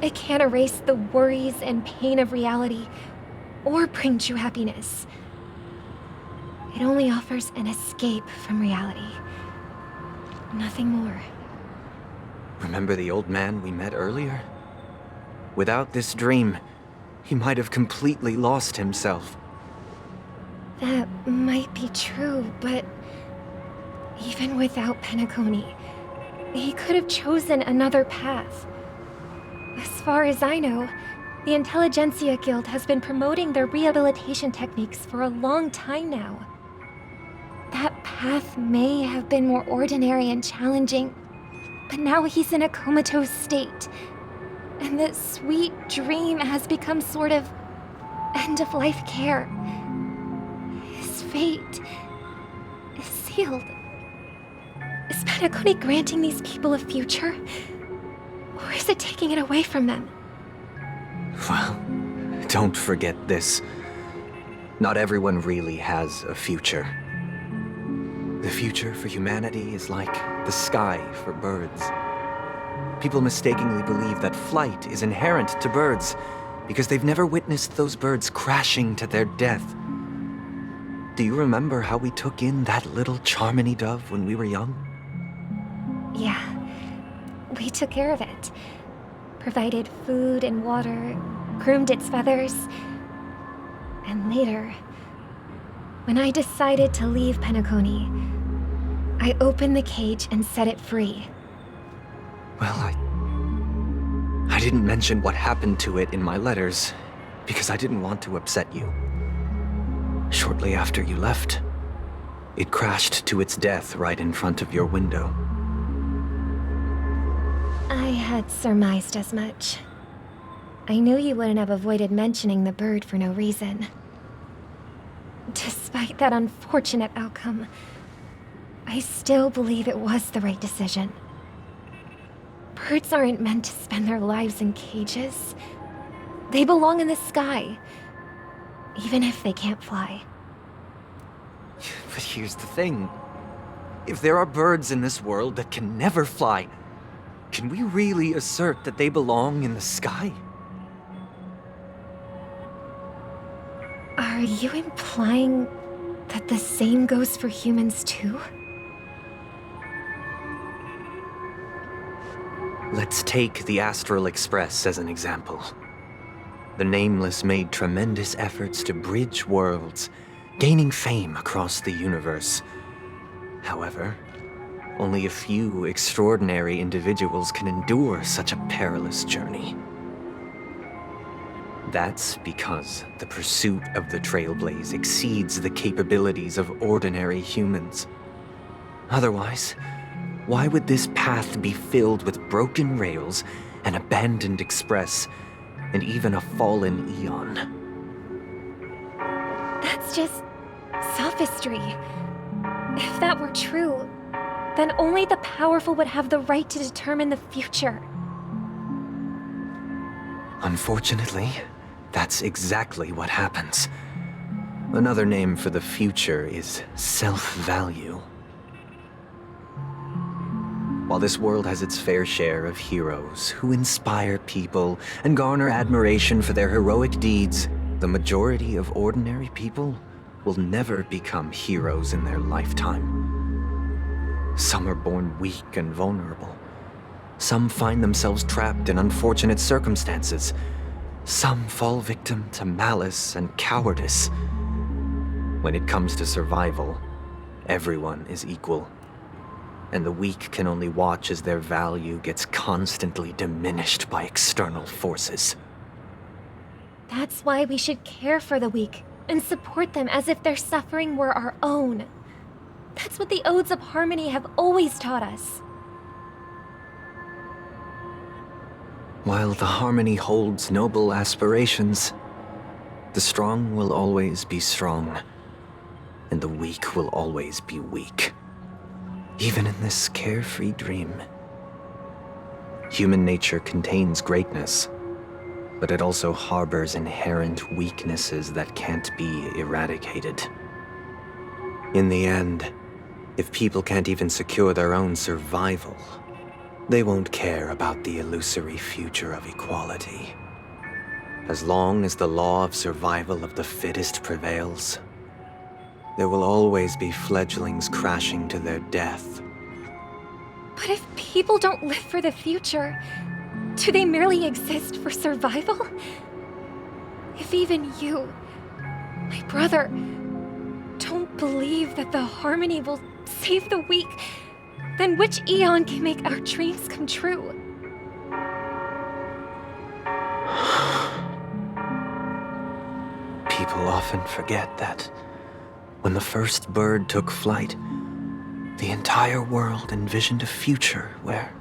G: It can't erase the worries and pain of reality, or bring true happiness. It only offers an escape from reality. Nothing more.
L: Remember the old man we met earlier? Without this dream, he might have completely lost himself.
G: That might be true, but even without Penacony, he could have chosen another path. As far as I know, the Intelligentsia Guild has been promoting their rehabilitation techniques for a long time now. That path may have been more ordinary and challenging, but now he's in a comatose state, and the sweet dream has become sort of end-of-life care. His fate is sealed. Is Penacony granting these people a future? Or is it taking it away from them?
L: Well, don't forget this. Not everyone really has a future. The future for humanity is like the sky for birds. People mistakenly believe that flight is inherent to birds because they've never witnessed those birds crashing to their death. Do you remember how we took in that little Charmony dove when we were young?
G: Yeah. We took care of it. Provided food and water, groomed its feathers. And later, when I decided to leave Penacony, I opened the cage and set it free.
L: Well, I didn't mention what happened to it in my letters because I didn't want to upset you. Shortly after you left, it crashed to its death right in front of your window.
G: I had surmised as much. I knew you wouldn't have avoided mentioning the bird for no reason. Despite that unfortunate outcome, I still believe it was the right decision. Birds aren't meant to spend their lives in cages. They belong in the sky, even if they can't fly.
L: But here's the thing. If there are birds in this world that can never fly, can we really assert that they belong in the sky?
G: Are you implying that the same goes for humans too?
L: Let's take the Astral Express as an example. The Nameless made tremendous efforts to bridge worlds, gaining fame across the universe. However, only a few extraordinary individuals can endure such a perilous journey. That's because the pursuit of the Trailblaze exceeds the capabilities of ordinary humans. Otherwise, why would this path be filled with broken rails, an abandoned express, and even a fallen Eon?
G: That's just sophistry. If that were true, then only the powerful would have the right to determine the future.
L: Unfortunately, that's exactly what happens. Another name for the future is self-value. While this world has its fair share of heroes who inspire people and garner admiration for their heroic deeds, the majority of ordinary people will never become heroes in their lifetime. Some are born weak and vulnerable. Some find themselves trapped in unfortunate circumstances. Some fall victim to malice and cowardice. When it comes to survival, everyone is equal. And the weak can only watch as their value gets constantly diminished by external forces.
G: That's why we should care for the weak and support them as if their suffering were our own. That's what the Odes of Harmony have always taught us.
L: While the Harmony holds noble aspirations, the strong will always be strong, and the weak will always be weak. Even in this carefree dream. Human nature contains greatness, but it also harbors inherent weaknesses that can't be eradicated. In the end, if people can't even secure their own survival, they won't care about the illusory future of equality. As long as the law of survival of the fittest prevails, there will always be fledglings crashing to their death.
G: But if people don't live for the future, do they merely exist for survival? If even you, my brother, don't believe that the Harmony will save the weak, then which eon can make our dreams come true?
L: People often forget that when the first bird took flight, the entire world envisioned a future where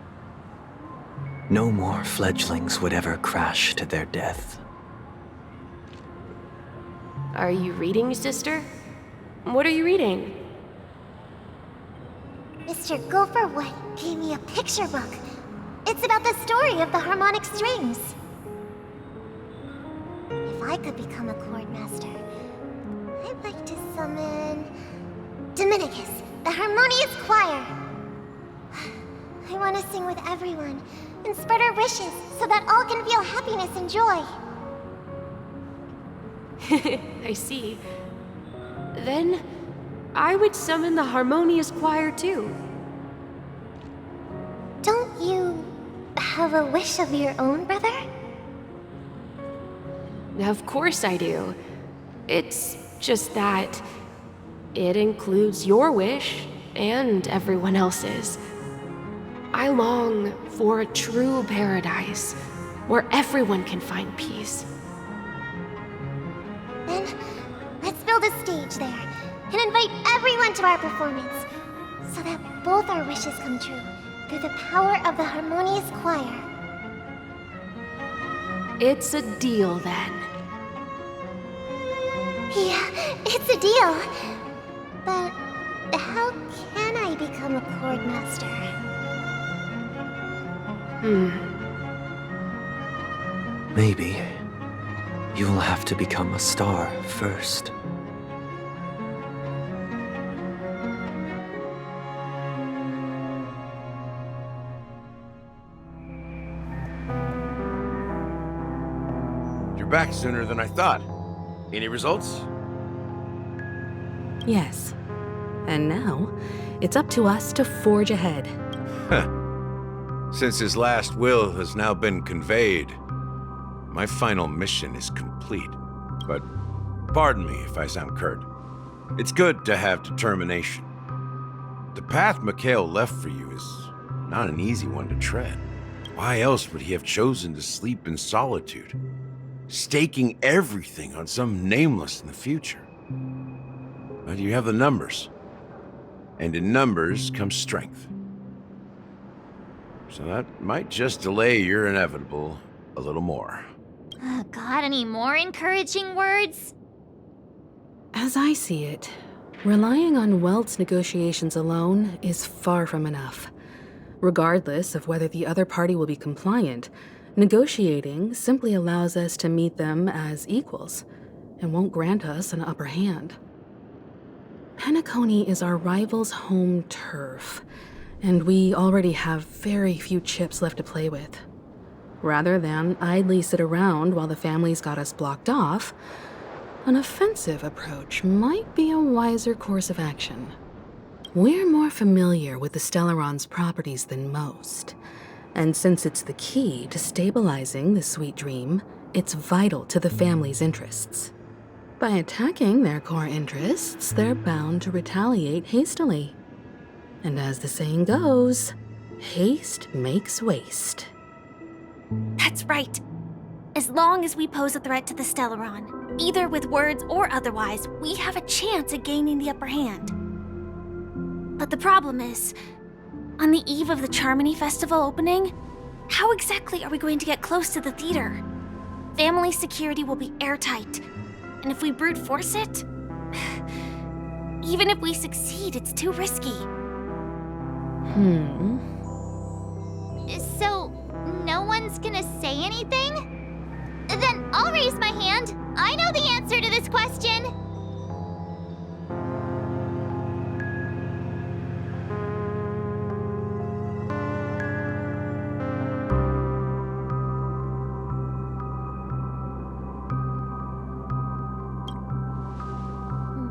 L: no more fledglings would ever crash to their death.
S: Are you reading, sister? What are you reading?
D: Mr. Gopherwood gave me a picture book. It's about the story of the harmonic strings. If I could become a chord master, I'd like to summon Dominicus, the harmonious choir. I want to sing with everyone and spread our wishes so that all can feel happiness and joy.
S: I see. Then, I would summon the harmonious choir too.
D: Don't you have a wish of your own, brother?
S: Of course I do. It's just that it includes your wish and everyone else's. I long for a true paradise where everyone can find peace.
D: Then, let's build a stage there and invite everyone to our performance so that both our wishes come true through the power of the harmonious choir.
S: It's a deal then.
D: Yeah, it's a deal. But how can I become a chord master?
L: Maybe you will have to become a star first.
I: You're back sooner than I thought. Any results?
K: Yes. And now, it's up to us to forge ahead.
I: Since his last will has now been conveyed, my final mission is complete. But pardon me if I sound curt. It's good to have determination. The path Mikhail left for you is not an easy one to tread. Why else would he have chosen to sleep in solitude, staking everything on some nameless in the future? But you have the numbers, and in numbers comes strength. So that might just delay your inevitable a little more.
Q: Got any more encouraging words?
K: As I see it, relying on Welt's negotiations alone is far from enough. Regardless of whether the other party will be compliant, negotiating simply allows us to meet them as equals. and won't grant us an upper hand. Penacony is our rival's home turf, and we already have very few chips left to play with. Rather than idly sit around while the family's got us blocked off, an offensive approach might be a wiser course of action. We're more familiar with the Stellaron's properties than most, and since it's the key to stabilizing the sweet dream, it's vital to the family's interests. By attacking their core interests, they're bound to retaliate hastily. And as the saying goes, haste makes waste.
Q: That's right. As long as we pose a threat to the Stellaron, either with words or otherwise, we have a chance at gaining the upper hand. But the problem is, on the eve of the Charmony Festival opening, how exactly are we going to get close to the theater? Family security will be airtight, and if we brute force it, even if we succeed, it's too risky.
M: So, no one's gonna say anything? Then I'll raise my hand. I know the answer to this question.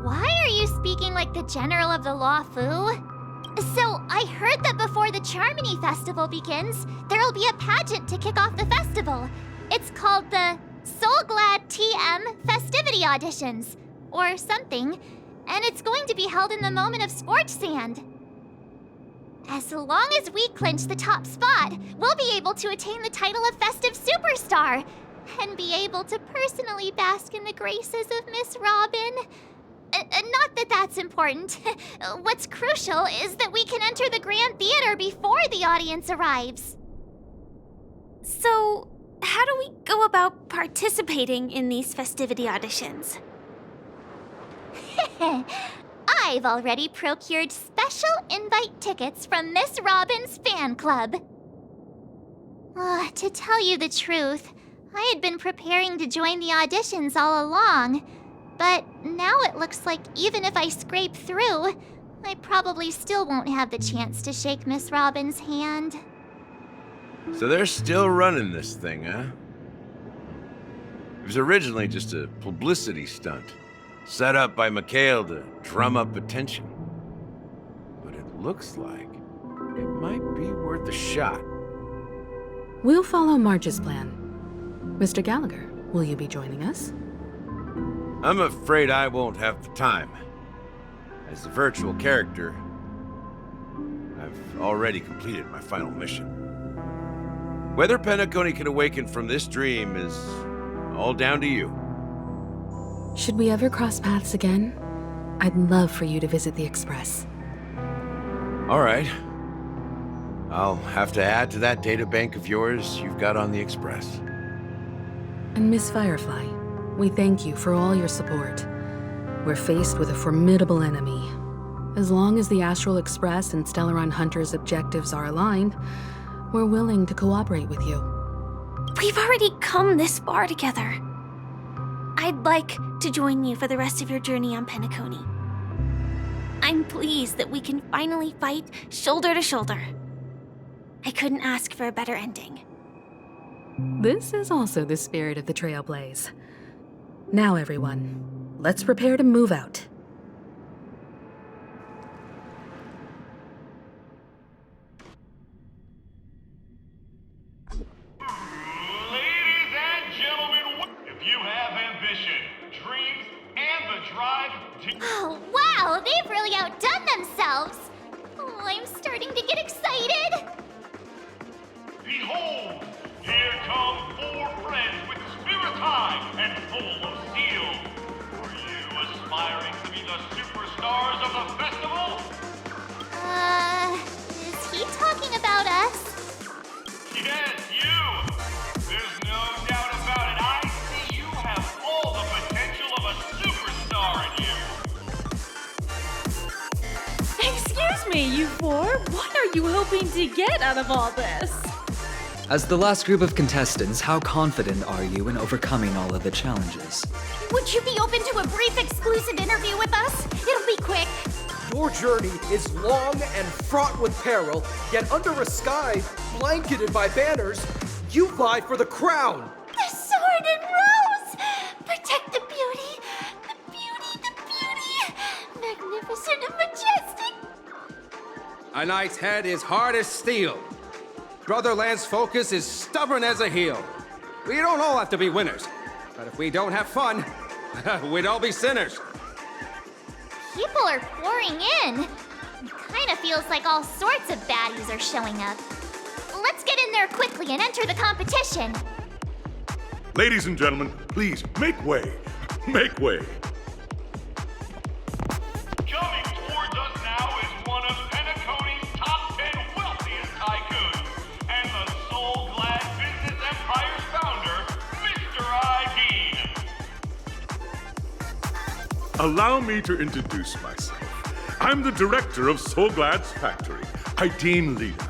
M: Why are you speaking like the General of the Law Fu? So, I heard that before the Charmony Festival begins, there'll be a pageant to kick off the festival. It's called the Soul Glad TM Festivity Auditions, or something, and it's going to be held in the moment of Scorch Sand. As long as we clinch the top spot, we'll be able to attain the title of Festive Superstar, and be able to personally bask in the graces of Miss Robin. Not that that's important. What's crucial is that we can enter the Grand Theater before the audience arrives.
Q: So, how do we go about participating in these festivity auditions?
M: I've already procured special invite tickets from Miss Robin's fan club. To tell you the truth, I had been preparing to join the auditions all along. But now it looks like even if I scrape through, I probably still won't have the chance to shake Miss Robin's hand.
I: So they're still running this thing, huh? It was originally just a publicity stunt, set up by Mikhail to drum up attention. But it looks like it might be worth a shot.
K: We'll follow March's plan. Mr. Gallagher, will you be joining us?
I: I'm afraid I won't have the time. As a virtual character, I've already completed my final mission. Whether Penacony can awaken from this dream is all down to you.
K: Should we ever cross paths again? I'd love for you to visit the Express.
I: All right. I'll have to add to that data bank of yours you've got on the Express.
K: And Miss Firefly, we thank you for all your support. We're faced with a formidable enemy. As long as the Astral Express and Stellaron Hunter's objectives are aligned, we're willing to cooperate with you.
Q: We've already come this far together. I'd like to join you for the rest of your journey on Penacony. I'm pleased that we can finally fight shoulder to shoulder. I couldn't ask for a better ending.
K: This is also the spirit of the Trailblaze. Now, everyone, let's prepare to move out.
N: Ladies and gentlemen, if you have ambition, dreams, and the drive to...
M: Oh, wow, they've really outdone themselves. Oh, I'm starting to get excited.
N: Behold, here come 4 friends with spirit high and full of steel. Are you aspiring to be the superstars of the festival?
M: Is he talking about us?
N: Yes, you! There's no doubt about it. I see you have all the potential of a superstar in you.
A: Excuse me, you four. What are you hoping to get out of all this?
O: As the last group of contestants, how confident are you in overcoming all of the challenges?
Q: Would you be open to a brief exclusive interview with us? It'll be quick.
R: Your journey is long and fraught with peril, yet under a sky blanketed by banners, you vie for the crown.
Q: The sword and rose! Protect the beauty! The beauty, the beauty! Magnificent and majestic!
T: A knight's head is hard as steel. Brother Lance's focus is stubborn as a heel. We don't all have to be winners, but if we don't have fun, we'd all be sinners.
M: People are pouring in. It kind of feels like all sorts of baddies are showing up. Let's get in there quickly and enter the competition.
N: Ladies and gentlemen, please make way. Make way. Coming towards us now is one of Penacony's top 10 wealthiest tycoons and the soul-glad business empire's founder, Mr. Dean. Allow me to introduce myself. I'm the director of Soulglad's factory, Dean Leader.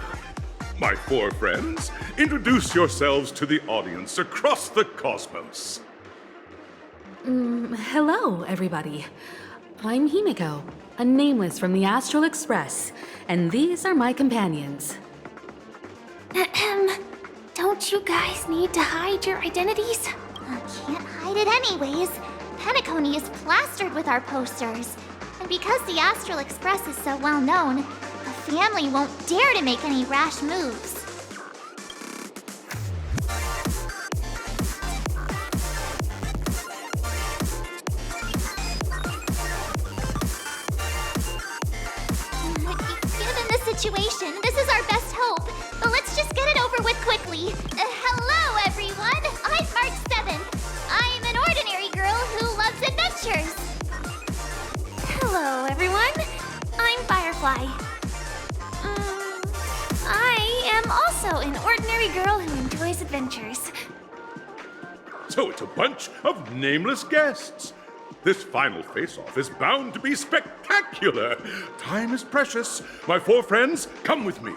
N: My four friends, introduce yourselves to the audience across the cosmos.
K: Hello, everybody. I'm Himiko, a nameless from the Astral Express, and these are my companions.
Q: Don't you guys need to hide your identities?
M: Can't hide it anyways. Penacony is plastered with our posters. And because the Astral Express is so well known, the family won't dare to make any rash moves. Given the situation, this is our best hope. But let's just get it over with quickly. Hello, everyone. I'm March 7th. I'm an ordinary girl who loves adventures.
Q: Hello, everyone. I'm Firefly. I am also an ordinary girl who enjoys adventures.
N: So it's a bunch of nameless guests. This final face-off is bound to be spectacular. Time is precious. My four friends, come with me.